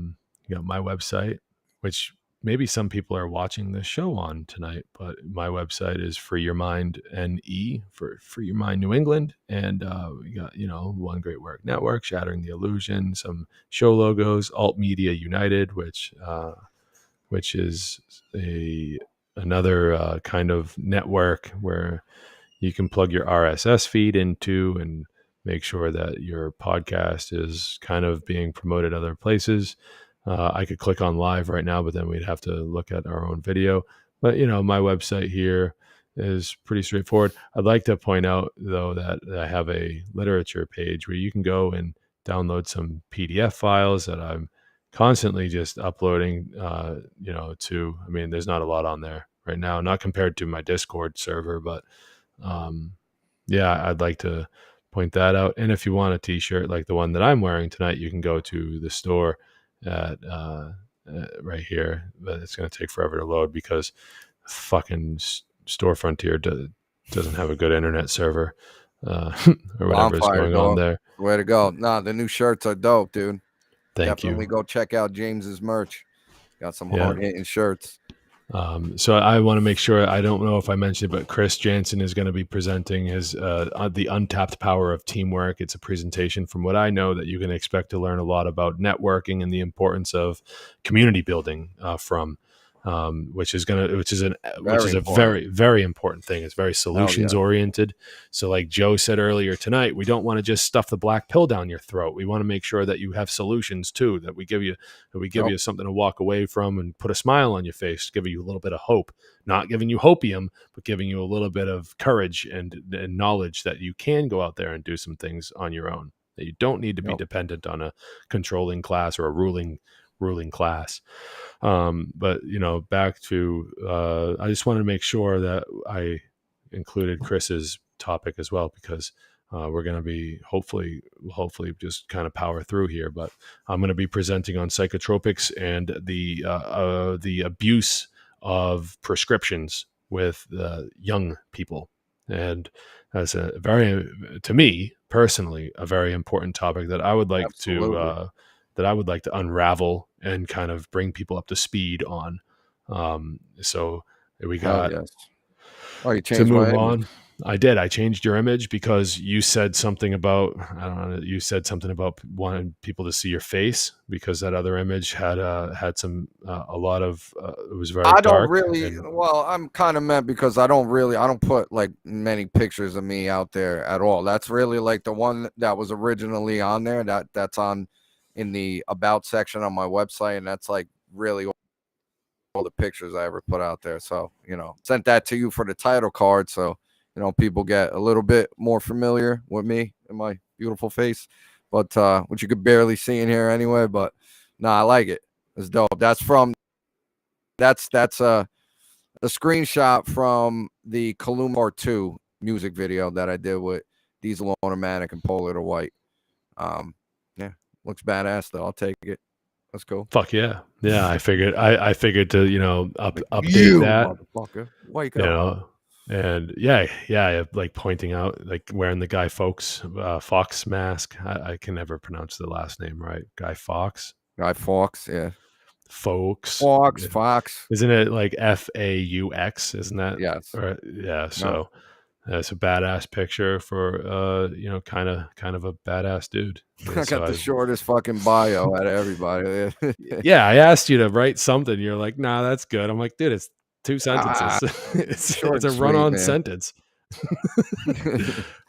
my website, which maybe some people are watching this show on tonight, but my website is Free Your Mind NE for Free Your Mind New England. And we got, One Great Work Network, Shattering the Illusion, some show logos, Alt Media United, which is another kind of network where you can plug your RSS feed into and make sure that your podcast is kind of being promoted other places. I could click on live right now, but then we'd have to look at our own video. But, my website here is pretty straightforward. I'd like to point out, though, that I have a literature page where you can go and download some PDF files that I'm constantly just uploading, there's not a lot on there right now, not compared to my Discord server, but I'd like to point that out. And if you want a t-shirt like the one that I'm wearing tonight, you can go to the store at right here, but it's going to take forever to load because fucking Store Frontier doesn't have a good internet server or whatever's going on there. Way to go. Nah, the new shirts are dope, dude. Definitely go check out James's merch. Got some hard-hitting shirts. So I want to make sure, I don't know if I mentioned it, but Chris Jansen is going to be presenting his The Untapped Power of Teamwork. It's a presentation, from what I know, that you can expect to learn a lot about networking and the importance of community building from. Which is a very, very important thing. It's very solutions oriented. So like Joe said earlier tonight, we don't want to just stuff the black pill down your throat. We want to make sure that you have solutions too, that we give you something to walk away from and put a smile on your face, giving you a little bit of hope, not giving you hopium, but giving you a little bit of courage and knowledge that you can go out there and do some things on your own, that you don't need to be dependent on a controlling class or a ruling class. But back to I just wanted to make sure that I included Chris's topic as well, because we're going to be hopefully just kind of power through here, but I'm going to be presenting on psychotropics and the abuse of prescriptions with young people. And that's to me personally, a very important topic that I would like to unravel and kind of bring people up to speed on. So we got you changed to move my on. Image. I did. I changed your image because you said something about, you said something about wanting people to see your face, because that other image had some, a lot of, it was very dark. Don't really, well, I'm kind of meant because I don't put like many pictures of me out there at all. That's really like the one that was originally on there, that's on in the about section on my website. And that's like really all the pictures I ever put out there. So, sent that to you for the title card. So, people get a little bit more familiar with me and my beautiful face, but which you could barely see in here anyway. But I like it. It's dope. That's a screenshot from the Kalumar 2 music video that I did with Diesel Automatic and Polar to White. Looks badass though. I'll take it. Let's go. Fuck yeah. Yeah. I figured to, update that. Motherfucker. Wake up. And like pointing out, like wearing the Guy Fawkes mask. I can never pronounce the last name right. Guy Fawkes. Guy Fawkes, yeah. Fox. Isn't it like FAUX? Isn't that? Yes. Yeah. So that's a badass picture for kind of a badass dude. I got the shortest fuking bio out of everybody. Yeah, I asked you to write something. You're like, nah, that's good. I'm like, dude, it's 2 sentences. It's a run-on sentence.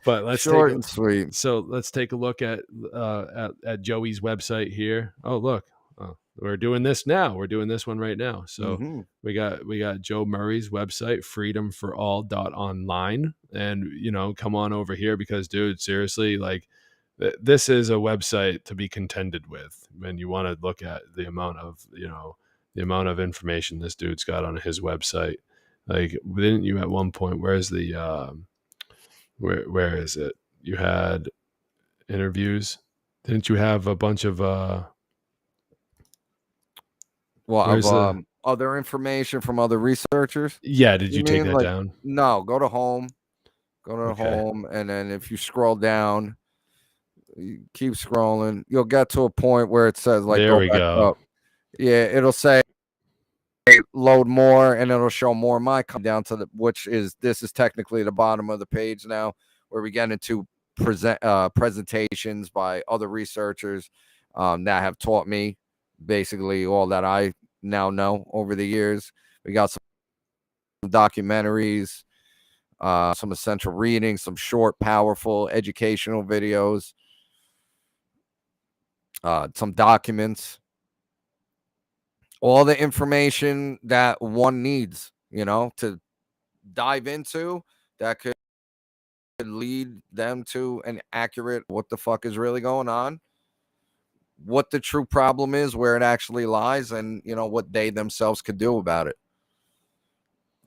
But let's short and sweet. So let's take a look at Joey's website here. Oh, look. We're doing this now. We're doing this one right now. So we got Joe Murray's website, freedomforall.online. And, come on over here because, dude, seriously, like this is a website to be contended with when you want to look at the amount of information this dude's got on his website. Like, didn't you at one point, where's the, where is it? You had interviews. Didn't you have a bunch of, other information from other researchers? Yeah, did you take that down? No, go to home. Home, and then if you scroll down, you keep scrolling, you'll get to a point where it says like, there we go. Up. Yeah, it'll say load more, and it'll show more of my content down to this is technically the bottom of the page now, where we get into presentations by other researchers that have taught me basically all that I now know over the years. We got some documentaries, some essential reading, some short, powerful educational videos, some documents, all the information that one needs, to dive into that could lead them to an accurate what the fuck is really going on, what the true problem is, where it actually lies, and what they themselves could do about it.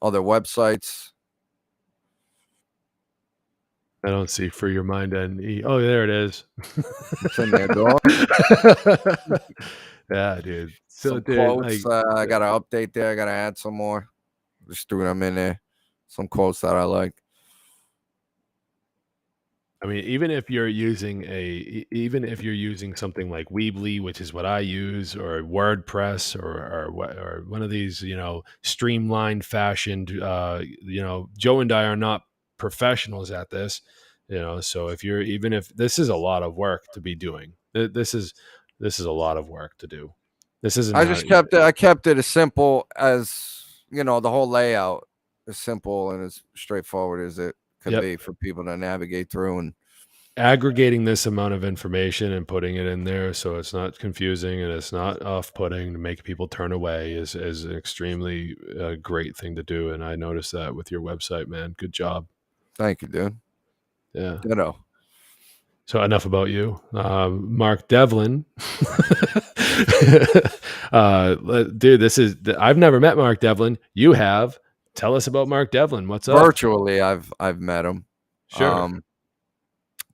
Other websites. I don't see Free Your Mind and oh, there it is. It's in there, dog. Yeah, dude. So, Some dude, quotes. I gotta update there. I gotta add some more. Just threw them in there. Some quotes that I like. I mean, even if you're using something like Weebly, which is what I use, or WordPress, or one of these, streamlined, fashioned, Joe and I are not professionals at this, So if this is a lot of work to be doing, this is a lot of work to do. This isn't. I just kept it. I kept it as simple as the whole layout, as simple and as straightforward as it could be for people to navigate through, and aggregating this amount of information and putting it in there so it's not confusing and it's not off-putting to make people turn away is an extremely great thing to do. And I noticed that with your website, man. Good job. Thank you, dude. Yeah. So enough about you. Mark Devlin. Dude, I've never met Mark Devlin. You have. Tell us about Mark Devlin. What's up? Virtually, I've met him. Sure.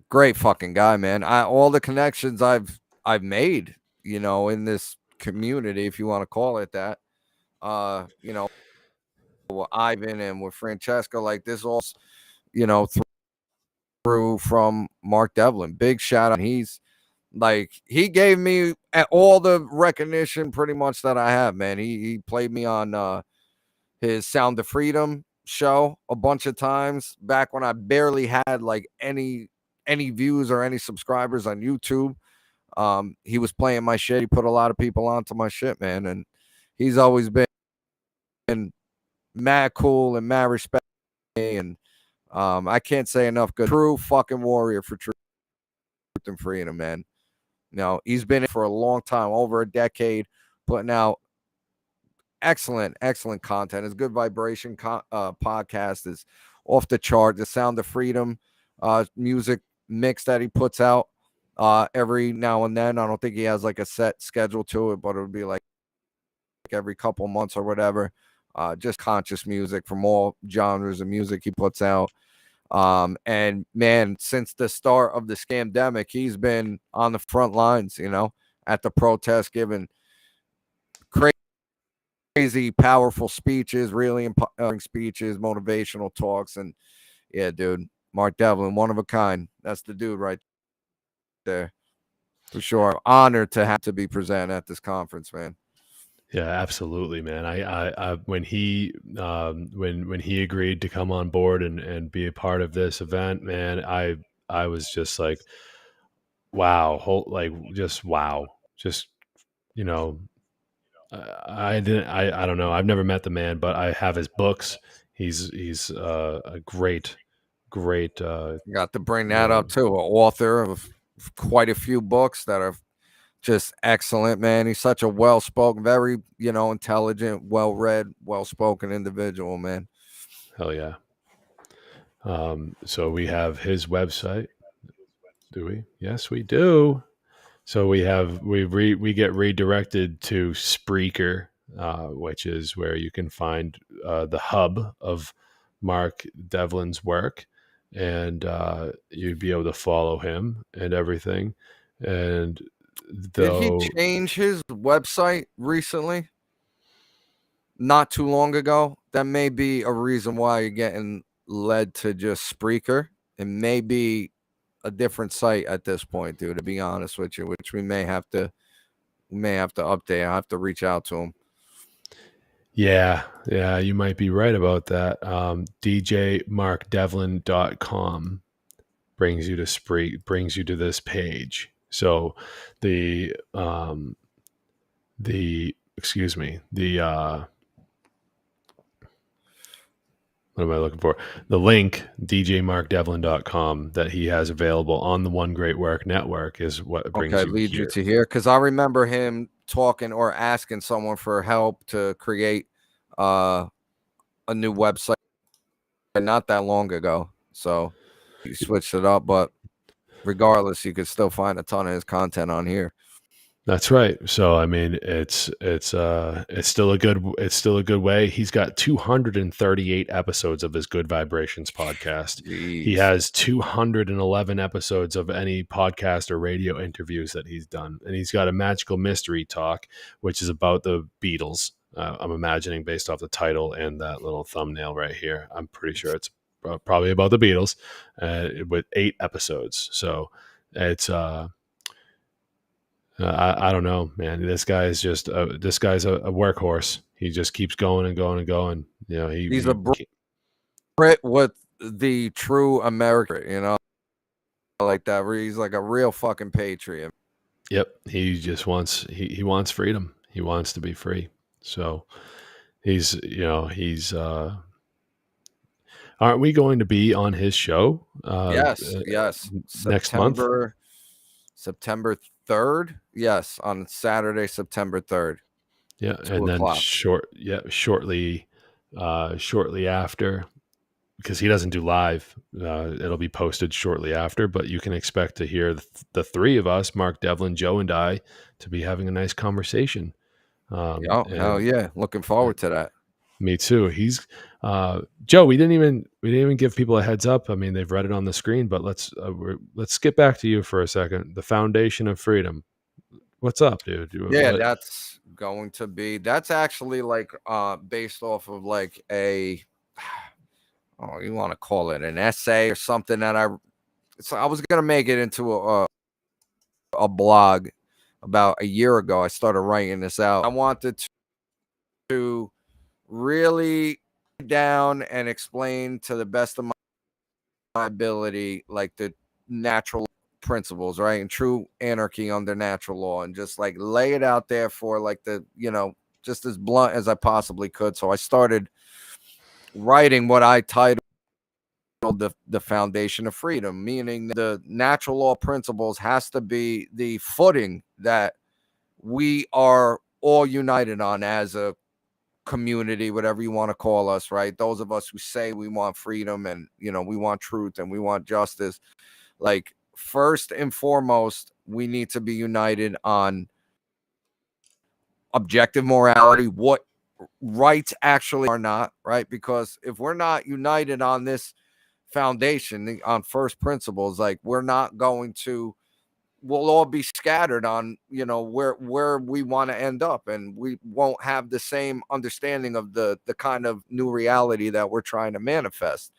Great fucking guy, man. All the connections I've made, in this community, if you want to call it that, with Ivan and with Francesca, like this all, through from Mark Devlin. Big shout out. He gave me all the recognition pretty much that I have, man. He played me on his Sound of Freedom show a bunch of times back when I barely had like any views or any subscribers on YouTube. He was playing my shit. He put a lot of people onto my shit, man. And he's always been mad cool and mad respect me. And I can't say enough good. True fucking warrior for truth and freedom, man. He's been in for a long time, over a decade, putting out excellent content. His Good Vibration podcast is off the chart. The Sound of Freedom music mix that he puts out every now and then. I don't think he has like a set schedule to it, but it would be like every couple months or whatever. Just conscious music from all genres of music he puts out. And man, since the start of the scamdemic, he's been on the front lines, at the protest, giving crazy, powerful speeches, really empowering speeches, motivational talks. And yeah, dude, Mark Devlin, one of a kind. That's the dude right there, for sure. Honored to have to be present at this conference, man. Yeah, absolutely, man. I when he agreed to come on board and be a part of this event, man, I was just like, wow, wow, just I don't know. I've never met the man, but I have his books. He's a great. Got to bring that up too. An author of quite a few books that are just excellent, man. He's such a well-spoken, very, intelligent, well-read, well-spoken individual, man. Hell yeah. So we have his website. Do we? Yes, we do. So we get redirected to Spreaker, which is where you can find the hub of Mark Devlin's work, and you'd be able to follow him and everything. And did he change his website recently? Not too long ago. That may be a reason why you're getting led to just Spreaker. It may be a different site at this point, dude, to be honest with you, which we may have to update. I have to reach out to him. Yeah, you might be right about that. DJMarkDevlin.com brings you to this page. So the excuse me, what am I looking for? The link, djmarkdevlin.com, that he has available on the One Great Work Network is what brings Okay, you leads you here. to here because I remember him talking or asking someone for help to create a new website not that long ago. So he switched it up, but regardless, you could still find a ton of his content on here. That's right. So I mean, it's still a good way. He's got 238 episodes of his Good Vibrations podcast. Jeez. He has 211 episodes of any podcast or radio interviews that he's done, and he's got a Magical Mystery Talk, which is about the Beatles. I'm imagining based off the title and that little thumbnail right here. I'm pretty sure it's probably about the Beatles, with 8 episodes. So it's I don't know, man. This guy is just this guy's a workhorse. He just keeps going and going and going. You know, He's a Brit with the true American, like that. Where he's like a real fucking patriot. Yep, he just wants he wants freedom. He wants to be free. So he's aren't we going to be on his show? Yes. Next month. September 3rd. Yes, on Saturday, September 3rd. Yeah, and then shortly after, because he doesn't do live, it'll be posted shortly after. But you can expect to hear the three of us, Mark Devlin, Joe, and I, to be having a nice conversation. Hell yeah! Looking forward to that. Me too. He's Joe. We didn't even give people a heads up. I mean, they've read it on the screen, but let's skip back to you for a second. The Foundation of Freedom. What's up, dude? Yeah, that's actually like based off of like you want to call it an essay or something that I was gonna make it into a blog about a year ago. I started writing this out. I wanted to really down and explain to the best of my ability like the natural principles, right, and true anarchy under natural law, and just like lay it out there for like just as blunt as I possibly could. So I started writing what I titled the Foundation of Freedom, meaning the natural law principles has to be the footing that we are all united on as a community, whatever you want to call us, right? Those of us who say we want freedom and we want truth and we want justice, like first and foremost, we need to be united on objective morality, what rights actually are not, right? Because if we're not united on this foundation, on first principles, like we're not going to, we'll all be scattered on where we want to end up, and we won't have the same understanding of the kind of new reality that we're trying to manifest.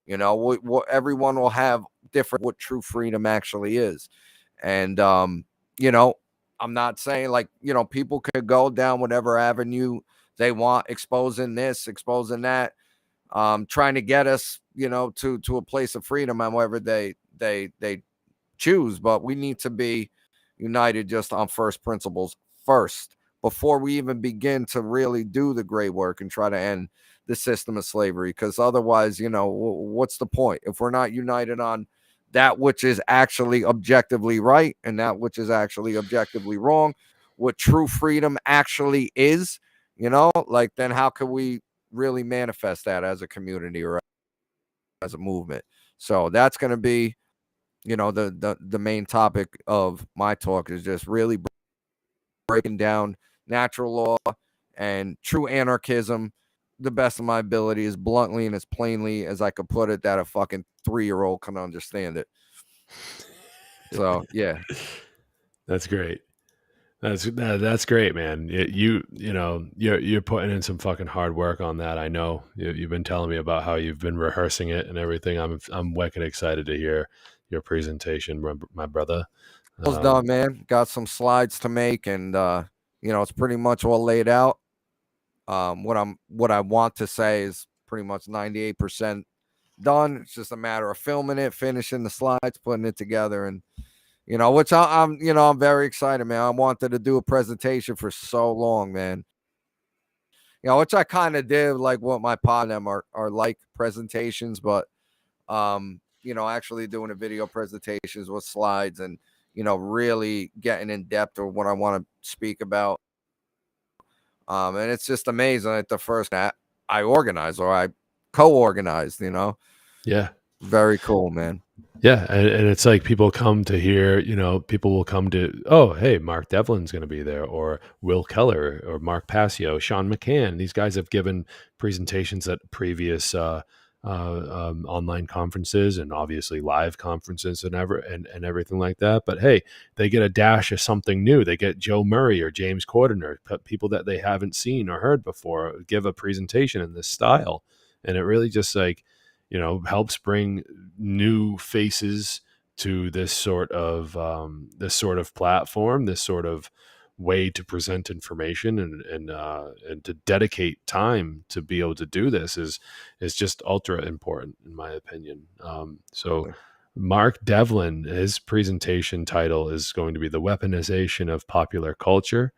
Everyone will have different what true freedom actually is. And I'm not saying like people could go down whatever avenue they want, exposing this, exposing that, trying to get us to a place of freedom, however they choose. But we need to be united just on first principles first, before we even begin to really do the great work and try to end the system of slavery. Because otherwise, what's the point if we're not united on that which is actually objectively right and that which is actually objectively wrong, what true freedom actually is, like then how can we really manifest that as a community or as a movement? So that's going to be the main topic of my talk, is just really breaking down natural law and true anarchism the best of my ability, as bluntly and as plainly as I could put it, that a fucking 3-year-old can understand it. So yeah, that's great. That's great, man. You're putting in some fucking hard work on that. I know you've been telling me about how you've been rehearsing it and everything. I'm wicked excited to hear your presentation, my brother. It's done, man. Got some slides to make, and it's pretty much all laid out. what I want to say is pretty much 98% done. It's just a matter of filming it, finishing the slides, putting it together, and which I'm very excited, man. I wanted to do a presentation for so long, man. Which I kind of did, like what my pod them are like presentations, but actually doing a video presentations with slides and really getting in depth of what I want to speak about. And it's just amazing that the first I organized or I co-organized, Yeah. Very cool, man. Yeah, and it's like people come to hear, people will come to, oh, hey, Mark Devlin's going to be there, or Will Keller, or Mark Passio, Sean McCann. These guys have given presentations at previous online conferences and obviously live conferences and everything like that. But hey, they get a dash of something new. They get Joe Murray or James Corden or people that they haven't seen or heard before give a presentation in this style, and it really just like, helps bring new faces to this sort of platform, this sort of way to present information, and to dedicate time to be able to do this is just ultra important in my opinion. So Mark Devlin, his presentation title is going to be The Weaponization of Popular Culture.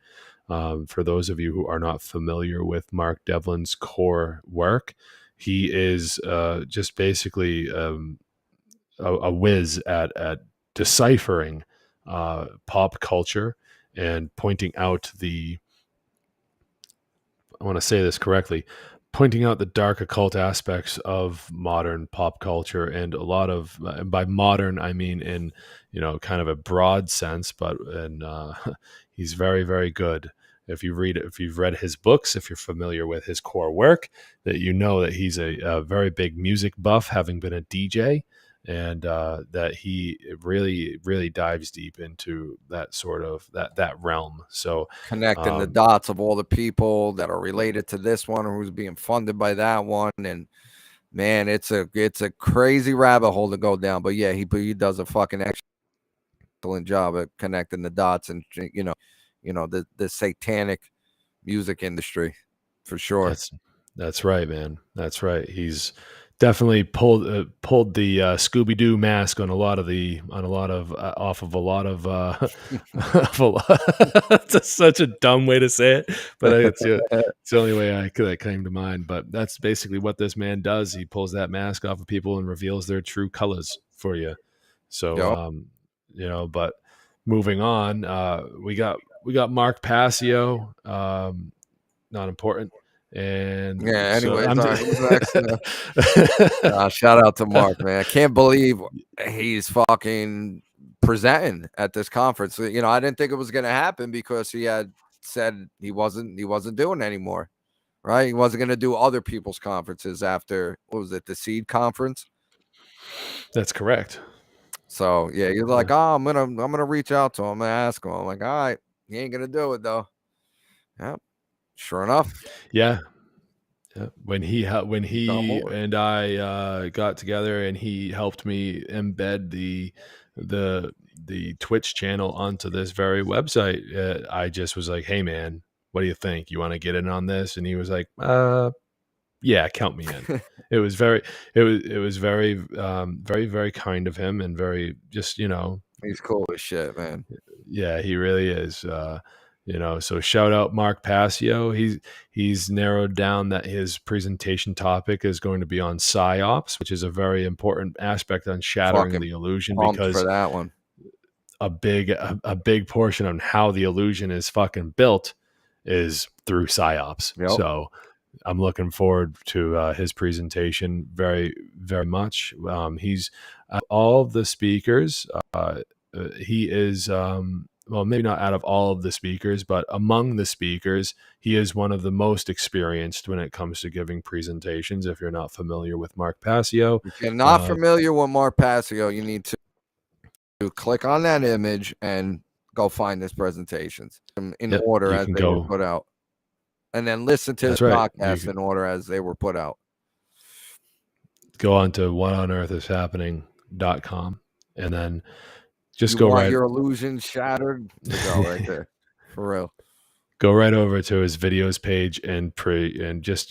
For those of you who are not familiar with Mark Devlin's core work, he is just basically a whiz at deciphering pop culture and pointing out I want to say this correctly, pointing out the dark occult aspects of modern pop culture, and a lot of, and by modern I mean in kind of a broad sense, but he's very, very good. If you've read his books, if you're familiar with his core work, that that he's a very big music buff, having been a DJ, and that he really, really dives deep into that sort of that realm. So connecting the dots of all the people that are related to this one, or who's being funded by that one, and man, it's a crazy rabbit hole to go down. But yeah, he does a fucking excellent job at connecting the dots, and the satanic music industry, for sure. That's right, man. That's right. He's definitely pulled the Scooby-Doo mask on off of a lot of that's such a dumb way to say it, but it's the only way that came to mind. But that's basically what this man does. He pulls that mask off of people and reveals their true colors for you. So but moving on, we got Mark Passio, not important. And yeah, anyways, shout out to Mark, man. I can't believe he's fucking presenting at this conference. I didn't think it was gonna happen because he had said he wasn't doing anymore, right? He wasn't gonna do other people's conferences after, what was it, the Seed conference? That's correct. So yeah, you're like, oh, I'm gonna reach out to him, I'm gonna ask him. I'm like, all right, he ain't gonna do it though. Yep. Sure enough. Yeah. When he and I got together, and he helped me embed the Twitch channel onto this very website, I just was like, hey man, what do you think? You want to get in on this? And he was like, yeah, count me in. It was very very, very kind of him, and very just, he's cool as shit, man. Yeah, he really is. So shout out Mark Passio. He's narrowed down that his presentation topic is going to be on psyops, which is a very important aspect on Shattering the Illusion, because for that one, a big portion on how the illusion is fucking built is through psyops. Yep. So I'm looking forward to his presentation very, very much. He's all of the speakers. He is. Well, maybe not out of all of the speakers, but among the speakers, he is one of the most experienced when it comes to giving presentations. If you're not familiar with Mark Passio. If you're not familiar with Mark Passio, you need to click on that image and go find his presentations in order as they were put out. And then listen to his podcast in order as they were put out. Go on to whatonearthishappening.com, and then just you go want right. Your illusion shattered. You go right there, for real. go right over to his videos page and just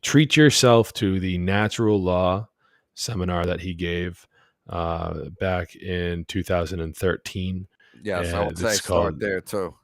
treat yourself to the natural law seminar that he gave back in 2013. Yes, I would And say it's start called there too.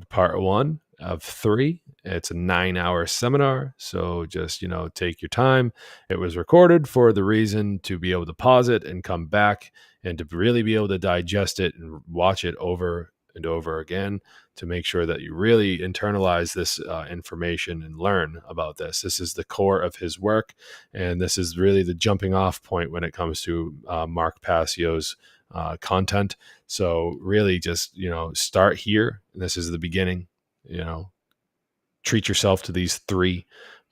part 1 of 3. It's a 9-hour seminar, so just take your time. It was recorded for the reason to be able to pause it and come back and to really be able to digest it and watch it over and over again to make sure that you really internalize this information and learn about this. This is the core of his work, and this is really the jumping off point when it comes to Mark Passio's content. So really just, start here. This is the beginning, treat yourself to these 3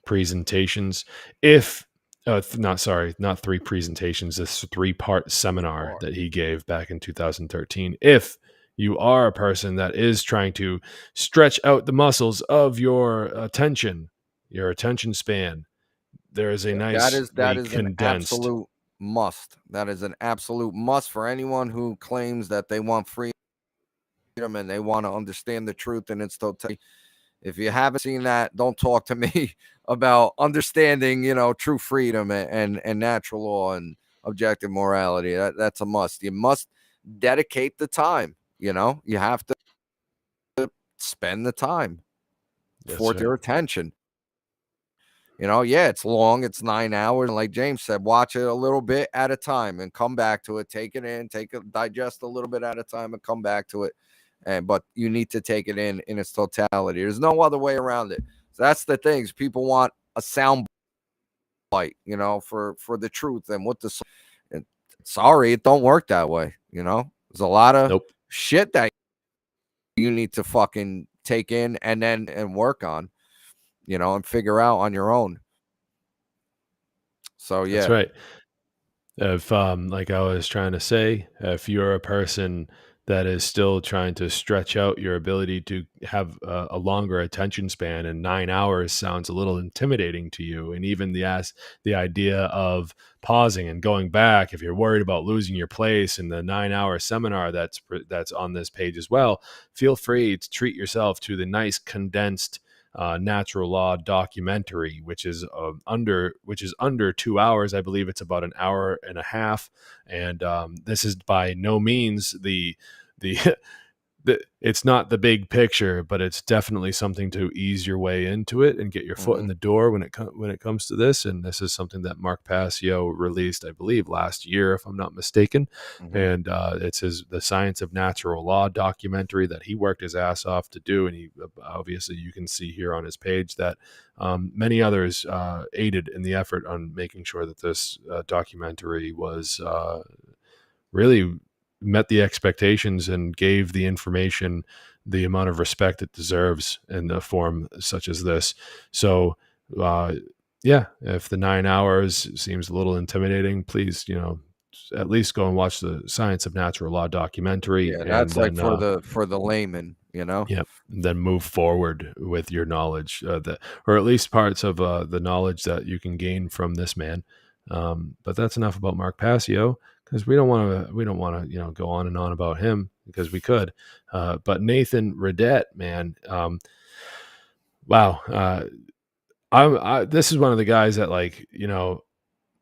presentations. If not 3 presentations, this 3-part seminar that he gave back in 2013. If you are a person that is trying to stretch out the muscles of your attention span, there is a That nicely is an condensed. absolute must. That is an absolute must for anyone who claims that they want freedom and they want to understand the truth in its totality. If you haven't seen that, don't talk to me about understanding, true freedom and natural law and objective morality. That's a must. You must dedicate the time. You have to spend the time for Right. their attention. It's long. It's 9 hours. And like James said, watch it a little bit at a time and come back to it. Take it in, digest a little bit at a time and come back to it. But you need to take it in its totality. There's no other way around it. So that's the things. People want a sound bite, for the truth and what the. And sorry, it don't work that way. There's a lot of Nope. shit that you need to fucking take in and work on, and figure out on your own. So yeah, That's right. If like I was trying to say, if you're a person that is still trying to stretch out your ability to have a longer attention span, and 9 hours sounds a little intimidating to you, and even the idea of pausing and going back, if you're worried about losing your place in the 9-hour seminar that's on this page as well, feel free to treat yourself to the nice condensed natural law documentary, which is under 2 hours. I believe it's about an hour and a half. And this is by no means the it's not the big picture, but it's definitely something to ease your way into it and get your foot in the door when it comes to this. And this is something that Mark Passio released, I believe, last year, if I'm not mistaken. And it's the Science of Natural Law documentary that he worked his ass off to do. And he obviously, you can see here on his page that many others aided in the effort on making sure that this documentary was really met the expectations and gave the information the amount of respect it deserves in a form such as this. So, if the 9 hours seems a little intimidating, please, at least go and watch the Science of Natural Law documentary. yeah, And that's then, like for the layman, Yep. Then move forward with your knowledge, or at least parts of the knowledge that you can gain from this man. But that's enough about Mark Passio, because we don't want to go on and on about him, because we could. But Nathan Redette, man, wow. This is one of the guys that,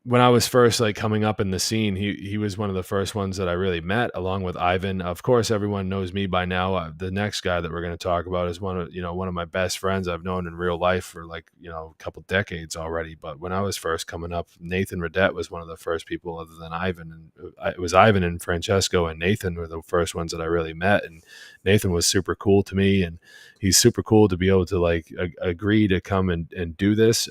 when I was first coming up in the scene, he was one of the first ones that I really met, along with Ivan. Of course, everyone knows me by now. The next guy that we're going to talk about is one of my best friends I've known in real life for a couple decades already. But when I was first coming up, Nathan Redette was one of the first people, other than Ivan, and it was Ivan and Francesco and Nathan were the first ones that I really met. And Nathan was super cool to me, and he's super cool to be able to agree to come and do this.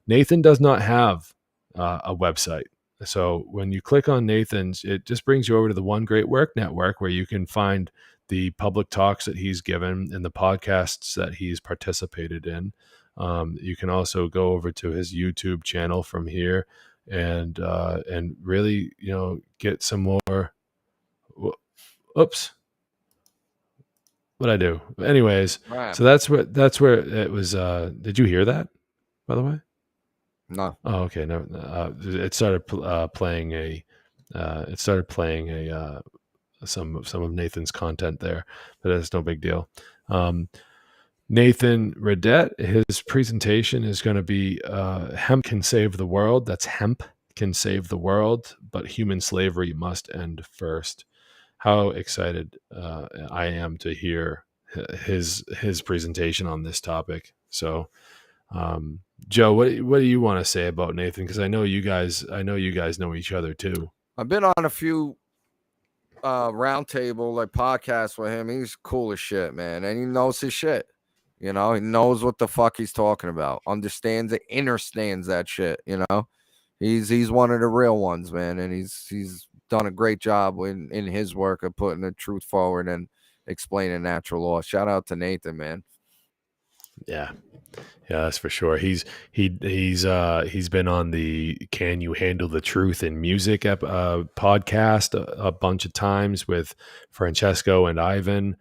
Nathan does not have a website. So when you click on Nathan's, it just brings you over to the One Great Work Network, where you can find the public talks that he's given and the podcasts that he's participated in. You can also go over to his YouTube channel from here and really, get some more. Oops. What'd I do? Anyways, Right. so that's where it was. Did you hear that, by the way? No. Oh, okay. No, it started playing a. It started playing some of Nathan's content there, but it's no big deal. Nathan Redette, his presentation is going to be Hemp Can Save the World. That's Hemp Can Save the World, but human slavery must end first. How excited I am to hear his presentation on this topic. So, Joe, what do you want to say about Nathan? Because I know you guys know each other too. I've been on a few roundtable like podcasts with him. He's cool as shit, man, and he knows his shit. You know, he knows what the fuck he's talking about. Understands it, understands that shit. You know, he's one of the real ones, man, and he's done a great job in his work of putting the truth forward and explaining natural law. Shout out to Nathan, man. Yeah, that's for sure. He's been on the "Can You Handle the Truth in Music" podcast a bunch of times with Francesco and Ivan.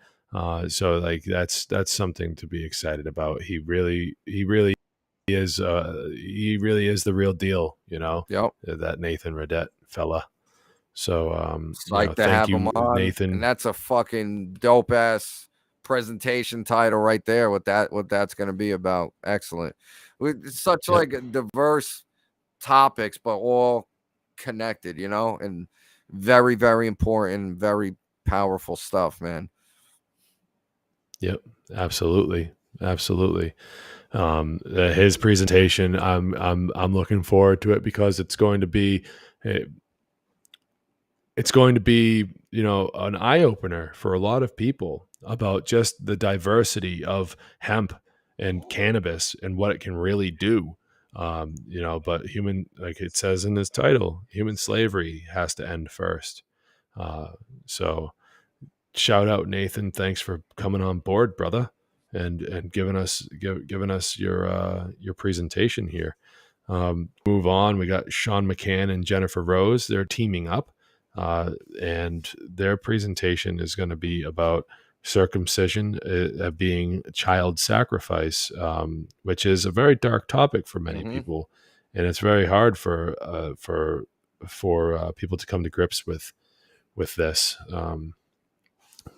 So like that's something to be excited about. He really is the real deal. You know, Yep. That Nathan Redette fella. So Like to have him on, Nathan. and that's a fucking dope ass presentation title right there. What that's going to be about. Excellent. It's such like diverse topics, but all connected, you know, and very, very important, very powerful stuff, man. Yep, absolutely. His presentation, I'm looking forward to it because it's going to be you know, an eye opener for a lot of people about just the diversity of hemp and cannabis and what it can really do. You know, but like it says in this title, human slavery has to end first. So shout out, Nathan. Thanks for coming on board, brother, and giving us your presentation here. Move on. We got Sean McCann and Jennifer Rose. They're teaming up, and their presentation is going to be about circumcision being child sacrifice, which is a very dark topic for many people, and it's very hard for people to come to grips with this.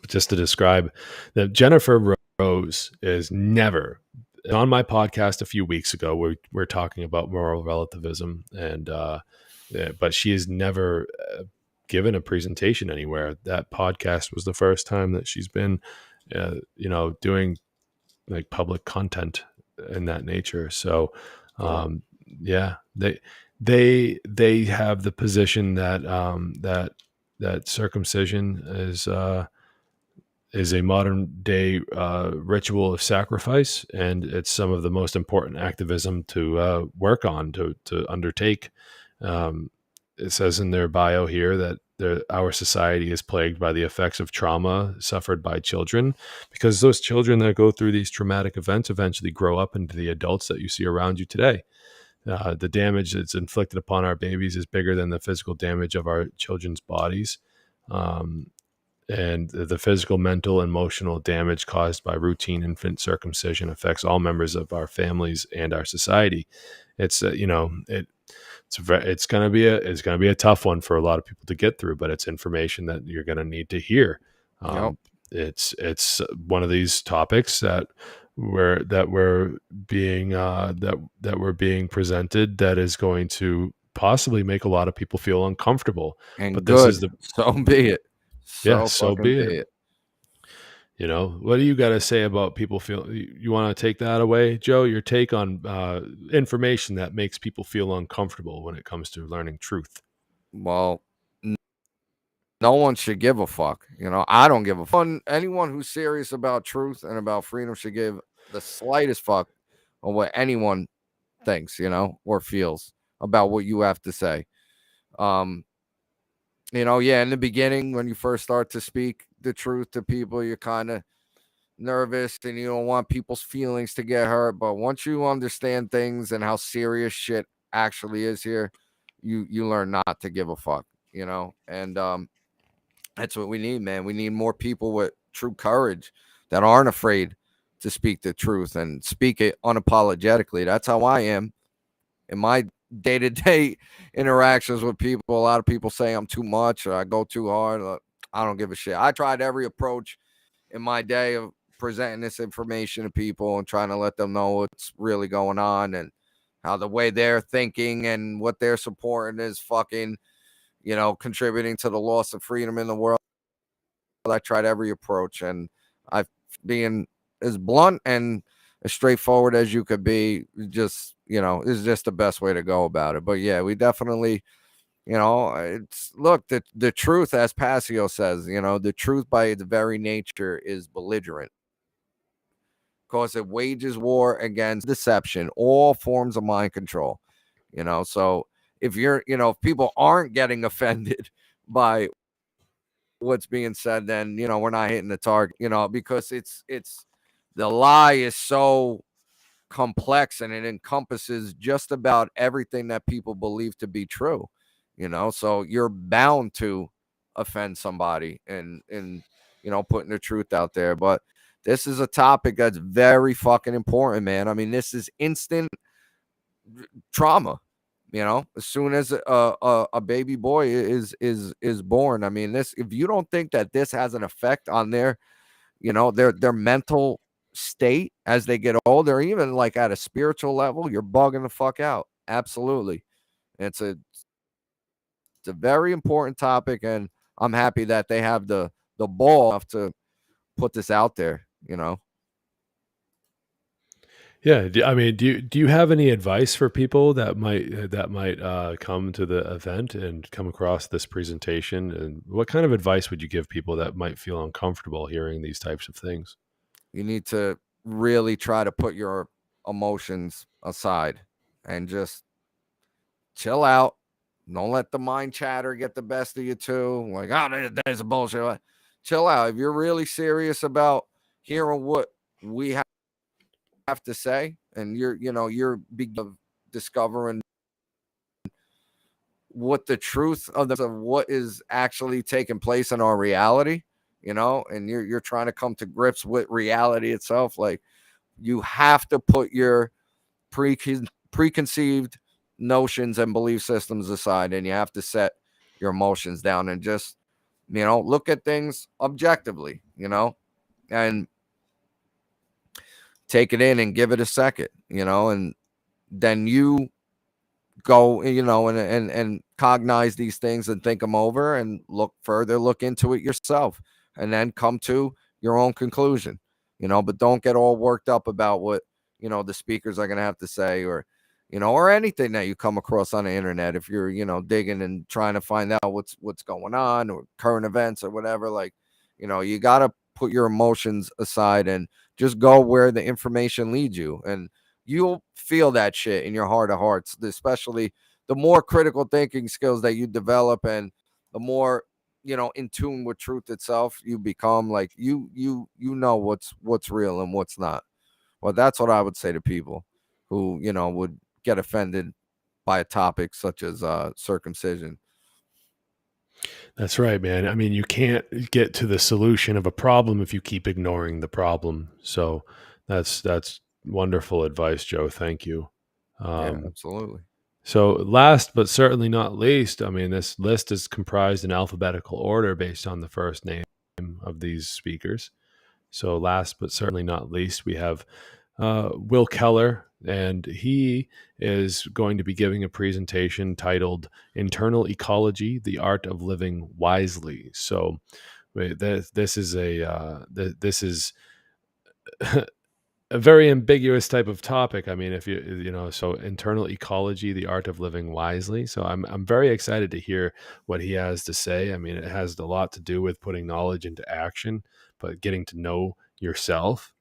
Just to describe that, Jennifer Rose is never on my podcast a few weeks ago. We're talking about moral relativism, and but she has never given a presentation anywhere. That podcast was the first time that she's been, you know, doing like public content in that nature. So, yeah, they have the position that that circumcision is a modern day ritual of sacrifice, and it's some of the most important activism to work on, to undertake. It says in their bio here that our society is plagued by the effects of trauma suffered by children, because those children that go through these traumatic events eventually grow up into the adults that you see around you today. The damage that's inflicted upon our babies is bigger than the physical damage of our children's bodies. And the physical, mental, emotional damage caused by routine infant circumcision affects all members of our families and our society. It's you know, it's going to be a tough one for a lot of people to get through, but it's information that you're going to need to hear. It's one of these topics that we're being presented that is going to possibly make a lot of people feel uncomfortable. And but good. This is so be it. So be it. You know, what do you got to say about people feel? You want to take that away, Joe? Your take on information that makes people feel uncomfortable when it comes to learning truth. Well, no one should give a fuck. You know, I don't give a fuck. Anyone who's serious about truth and about freedom should give the slightest fuck on what anyone thinks, you know, or feels about what you have to say. You know, yeah, in the beginning, when you first start to speak the truth to people, you're kind of nervous and you don't want people's feelings to get hurt. But once you understand things and how serious shit actually is here, you learn not to give a fuck, you know? And that's what we need, man. We need more people with true courage that aren't afraid to speak the truth and speak it unapologetically. That's how I am in my day-to-day interactions with people. A lot of people say I'm too much or I go too hard. I don't give a shit. I tried every approach in my day of presenting this information to people and trying to let them know what's really going on and how the way they're thinking and what they're supporting is fucking, contributing to the loss of freedom in the world. I tried every approach, and I've being as blunt and as straightforward as you could be, just, is just the best way to go about it. But yeah, we definitely, look, the truth, as Passio says, the truth by its very nature is belligerent because it wages war against deception, all forms of mind control, so if if people aren't getting offended by what's being said, then, we're not hitting the target, because it's the lie is so complex and it encompasses just about everything that people believe to be true, so you're bound to offend somebody and putting the truth out there. But this is a topic that's very fucking important, man. I mean, this is instant trauma, as soon as a baby boy is born. I mean, this, if you don't think that this has an effect on their their mental state as they get older, even like at a spiritual level, you're bugging the fuck out. Absolutely. It's a very important topic, and I'm happy that they have the ball enough to put this out there, Yeah, I mean, do you have any advice for people that might come to the event and come across this presentation? And what kind of advice would you give people that might feel uncomfortable hearing these types of things? You need to really try to put your emotions aside and just chill out. Don't let the mind chatter get the best of you too. Like, oh, there's a bullshit. Chill out. If you're really serious about hearing what we have to say, and you're discovering what the truth of what is actually taking place in our reality, and you're trying to come to grips with reality itself. Like, you have to put your preconceived notions and belief systems aside, and you have to set your emotions down and just, look at things objectively, and take it in and give it a second, and then you go, and cognize these things and think them over and look into it yourself, and then come to your own conclusion, but don't get all worked up about what, the speakers are going to have to say, or, or anything that you come across on the internet. If you're, digging and trying to find out what's going on, or current events or whatever, like, you got to put your emotions aside and just go where the information leads you. And you'll feel that shit in your heart of hearts, especially the more critical thinking skills that you develop, and the more, in tune with truth itself you become. Like, you know what's real and what's not. Well, that's what I would say to people who, would get offended by a topic such as circumcision. That's right, man. I mean, you can't get to the solution of a problem if you keep ignoring the problem. So that's wonderful advice, Joe. Thank you. Yeah, absolutely. So last but certainly not least, I mean, this list is comprised in alphabetical order based on the first name of these speakers. So last but certainly not least, we have Will Keller, and he is going to be giving a presentation titled "Internal Ecology: The Art of Living Wisely." So this is this is a very ambiguous type of topic. I mean, if so internal ecology, the art of living wisely. So I'm very excited to hear what he has to say. I mean, it has a lot to do with putting knowledge into action, but getting to know yourself,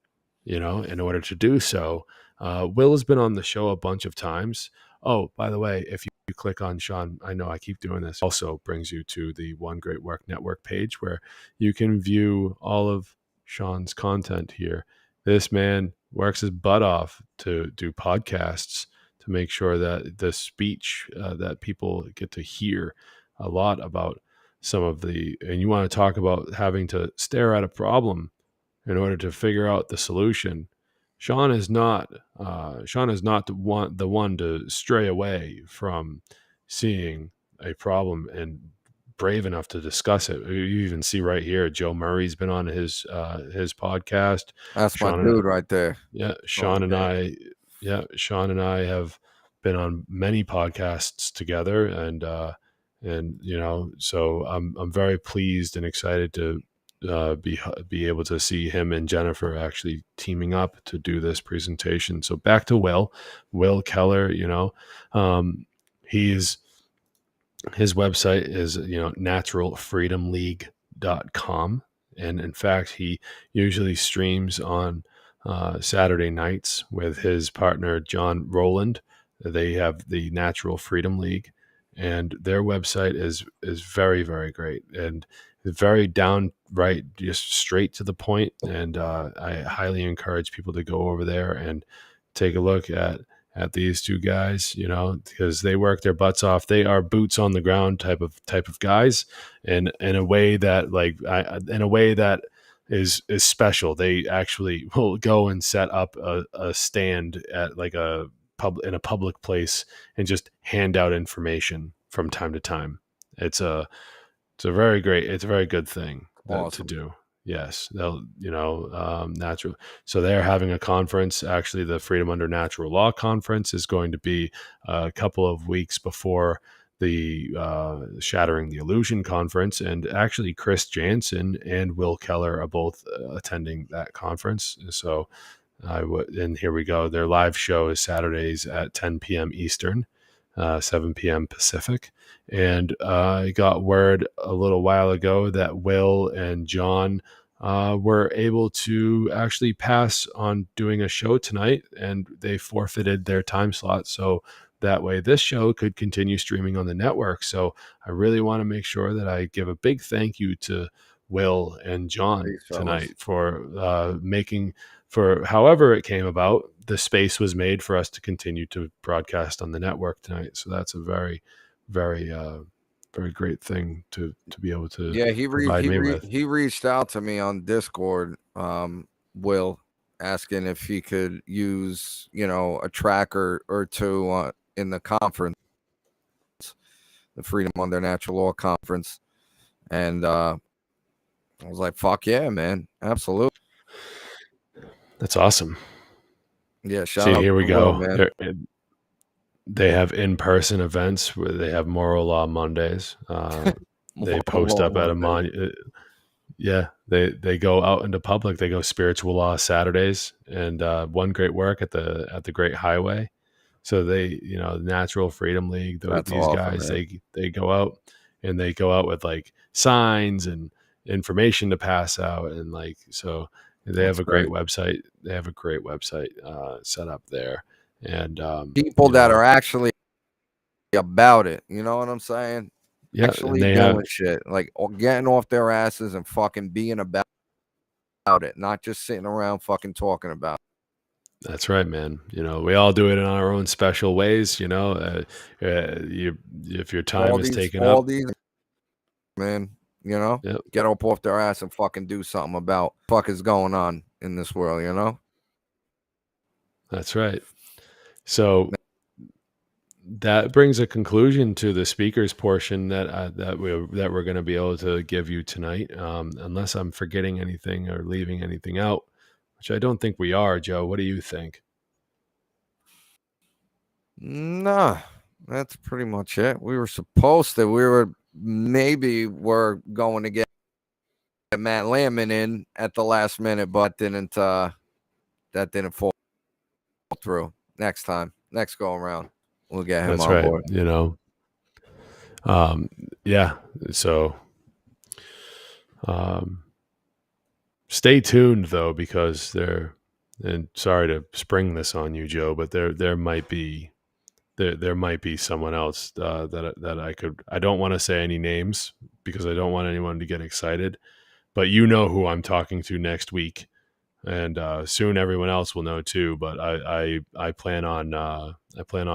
in order to do so. Will has been on the show a bunch of times. Oh, by the way, if you click on Sean, I know I keep doing this, also brings you to the One Great Work Network page where you can view all of Sean's content here. This man works his butt off to do podcasts to make sure that the speech that people get to hear a lot about some of and you want to talk about having to stare at a problem in order to figure out the solution. Sean is not the one to stray away from seeing a problem and brave enough to discuss it. You even see right here, Joe Murray's been on his podcast. That's my Sean, dude right there. yeah, Sean and I have been on many podcasts together, and so I'm very pleased and excited to be able to see him and Jennifer actually teaming up to do this presentation. So back to Will Keller. He's his website is naturalfreedomleague.com, and in fact he usually streams on Saturday nights with his partner John Rowland. They have the Natural Freedom League, and their website is very, very great and very downright, just straight to the point. And I highly encourage people to go over there and take a look at these two guys, because they work their butts off. They are boots on the ground type of guys, and in a way that is special. They actually will go and set up a stand at like in a public place and just hand out information from time to time. It's a very good thing to Awesome. do. Yes, they'll, natural. So they're having a conference. Actually, the Freedom Under Natural Law conference is going to be a couple of weeks before the Shattering the Illusion conference. And actually, Chris Jansen and Will Keller are both attending that conference. So and here we go. Their live show is Saturdays at 10 p.m. Eastern, 7 p.m. Pacific. And I got word a little while ago that Will and John were able to actually pass on doing a show tonight, and they forfeited their time slot. So that way this show could continue streaming on the network. So I really want to make sure that I give a big thank you to Will and John tonight for for however it came about. The space was made for us to continue to broadcast on the network tonight. So that's a very, very, very great thing to be able to provide me with. He reached out to me on Discord, Will, asking if he could use, a tracker or two in the conference, the Freedom Under Natural Law conference. And I was like, fuck yeah, man. Absolutely. That's awesome. Yeah. Here we go. Will, they have in-person events where they have Moral Law Mondays. They post up at a monument. Yeah, they go out into public. They go Spiritual Law Saturdays, and One Great Work at the Great Highway. So they, Natural Freedom League. These awesome, guys, man. They go out, and they go out with like signs and information to pass out, and so they have a great website. They have a great website set up there. And people that are actually about it, you know what I'm saying? Yeah, actually doing shit, like getting off their asses and fucking being about it, not just sitting around fucking talking about it. That's right, man. We all do it in our own special ways. If your time is taken up, man, get up off their ass and fucking do something about fuck is going on in this world. That's right. So that brings a conclusion to the speakers portion that we're going to be able to give you tonight, unless I'm forgetting anything or leaving anything out, which I don't think we are. Joe, what do you think? Nah, that's pretty much it. We were going to get Matt Lambman in at the last minute, but that didn't fall through. Next go around, we'll get him on board. Yeah. So, stay tuned though, because and sorry to spring this on you, Joe, but there might be someone else that I don't want to say any names because I don't want anyone to get excited, but who I'm talking to next week. And soon everyone else will know too. But I plan on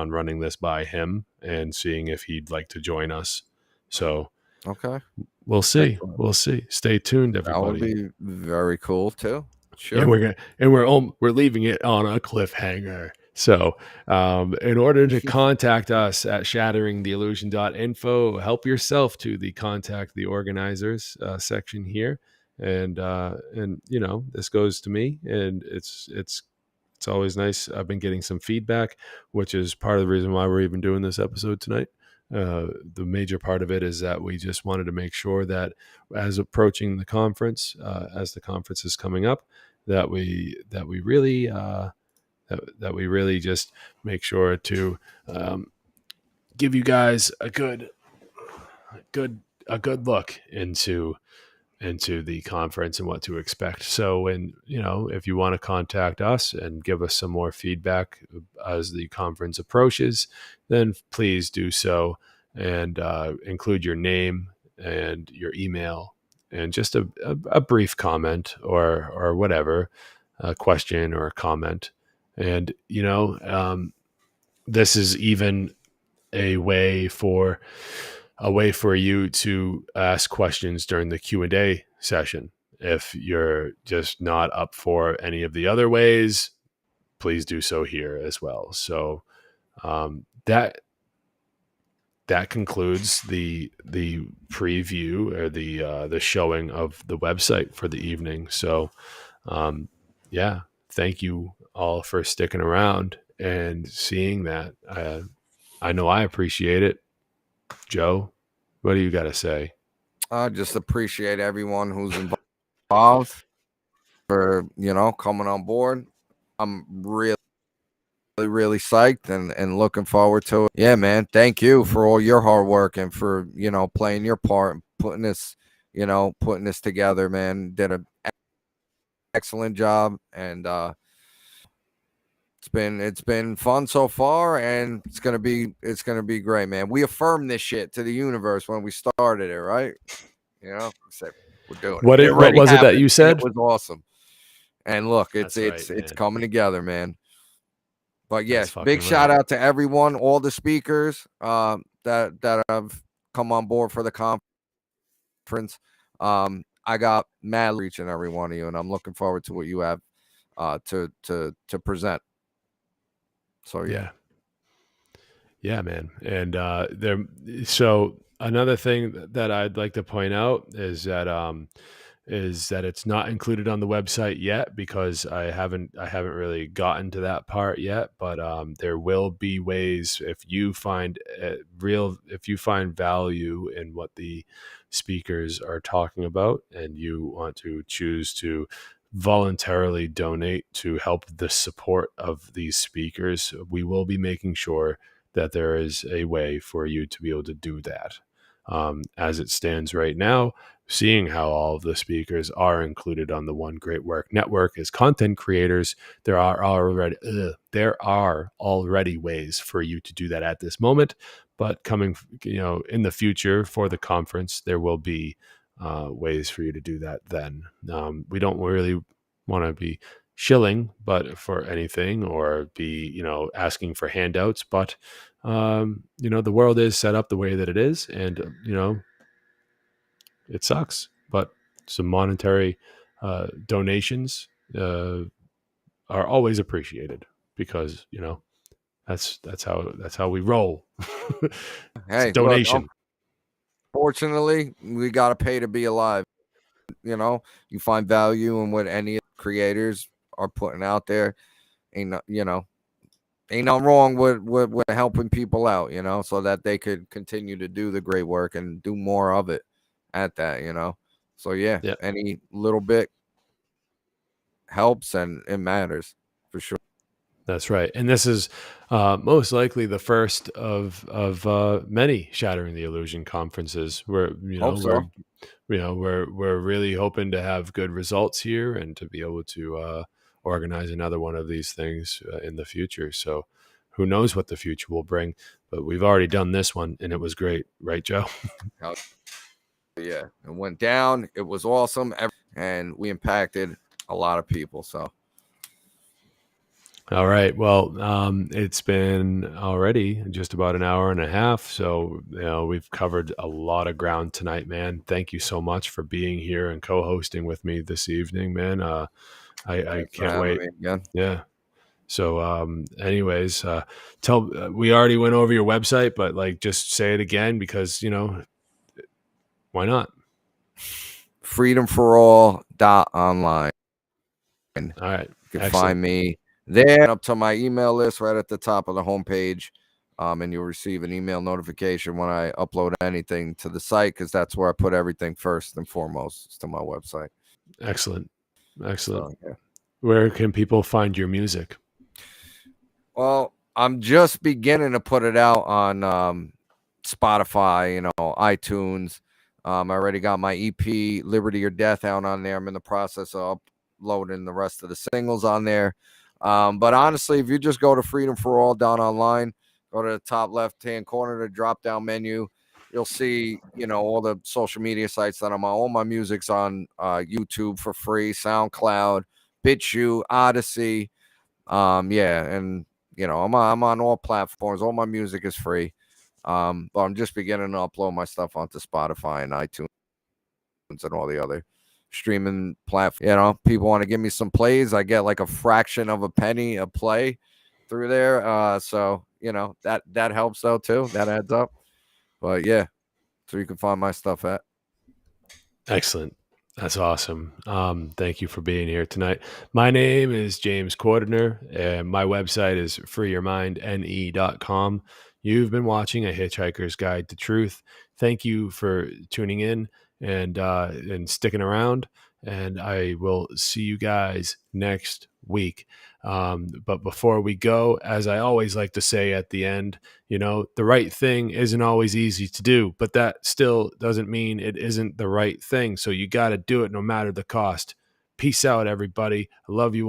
running this by him and seeing if he'd like to join us. So okay, we'll see. Excellent. We'll see. Stay tuned, everybody. That would be very cool too. Sure. And we're leaving it on a cliffhanger. So, in order to contact us at shatteringtheillusion.info, help yourself to the contact the organizers section here, and this goes to me, and it's always nice. I've been getting some feedback, which is part of the reason why we're even doing this episode tonight. The major part of it is that we just wanted to make sure that as approaching the conference, as the conference is coming up, that we really that we really just make sure to give you guys a good look into the conference and what to expect. So when, if you want to contact us and give us some more feedback as the conference approaches, then please do so, and include your name and your email and just a brief comment or whatever, a question or a comment. And, this is even a way for you to ask questions during the Q&A session. If you're just not up for any of the other ways, please do so here as well. So that concludes the preview or the showing of the website for the evening. So thank you all for sticking around and seeing that. I know I appreciate it. Joe, what do you got to say? I just appreciate everyone who's involved for, coming on board. I'm really psyched and looking forward to it. Yeah, man. Thank you for all your hard work and for, playing your part, putting this together, man. Did an excellent job, and it's been fun so far, and it's gonna be great, man. We affirmed this shit to the universe when we started it, right? Said we're doing it. What was it that you said? It was awesome. And look, it's coming together, man. But yes, big shout out to everyone, all the speakers that have come on board for the conference. I got mad reaching every one of you, and I'm looking forward to what you have to present. So yeah, man. And so another thing that I'd like to point out is that it's not included on the website yet, because I haven't really gotten to that part yet. But there will be ways, if you find value in what the speakers are talking about, and you want to choose to voluntarily donate to help the support of these speakers, we will be making sure that there is a way for you to be able to do that. As it stands right now, seeing how all of the speakers are included on the One Great Work Network as content creators, there are already ways for you to do that at this moment. But coming, in the future for the conference, there will be ways for you to do that then. We don't really want to be shilling but for anything, or be asking for handouts, but the world is set up the way that it is, and it sucks, but some monetary donations are always appreciated, because that's how we roll. Hey, donation. Look, fortunately, we got to pay to be alive. You find value in what any creators are putting out there. Ain't nothing wrong with helping people out, so that they could continue to do the great work and do more of it at that, So yeah, any little bit helps, and it matters for sure. That's right. And this is most likely the first of many Shattering the Illusion conferences, where we're really hoping to have good results here, and to be able to organize another one of these things in the future. So who knows what the future will bring, but we've already done this one, and it was great. Right, Joe? Yeah, it went down. It was awesome. And we impacted a lot of people. So. All right. Well, it's been already just about an hour and a half. So, we've covered a lot of ground tonight, man. Thank you so much for being here and co-hosting with me this evening, man. I can't wait. Yeah. So, anyways, we already went over your website, but like, just say it again because, why not? freedomforall.online. All right. You can Excellent. find me there, up to my email list right at the top of the homepage. And you'll receive an email notification when I upload anything to the site, because that's where I put everything first and foremost. It's to my website. Excellent. So, yeah. Where can people find your music? Well, I'm just beginning to put it out on Spotify, iTunes. I already got my EP, Liberty or Death, out on there. I'm in the process of uploading the rest of the singles on there. But honestly, if you just go to Freedom for All down online, go to the top left-hand corner, the drop-down menu, you'll see, all the social media sites that I'm on. All my music's on YouTube for free, SoundCloud, BitChute, Odyssey. And I'm on all platforms. All my music is free. But I'm just beginning to upload my stuff onto Spotify and iTunes and all the other streaming platforms. People want to give me some plays. I get like a fraction of a penny a play through there. So that helps out too. That adds up. But yeah, so you can find my stuff at. Excellent. That's awesome. Thank you for being here tonight. My name is James Cordner, and my website is freeyourmindne.com. You've been watching A Hitchhiker's Guide to Truth. Thank you for tuning in and sticking around, and I will see you guys next week. But before we go, as I always like to say at the end, the right thing isn't always easy to do, but that still doesn't mean it isn't the right thing. So you got to do it no matter the cost. Peace out, everybody. I love you all.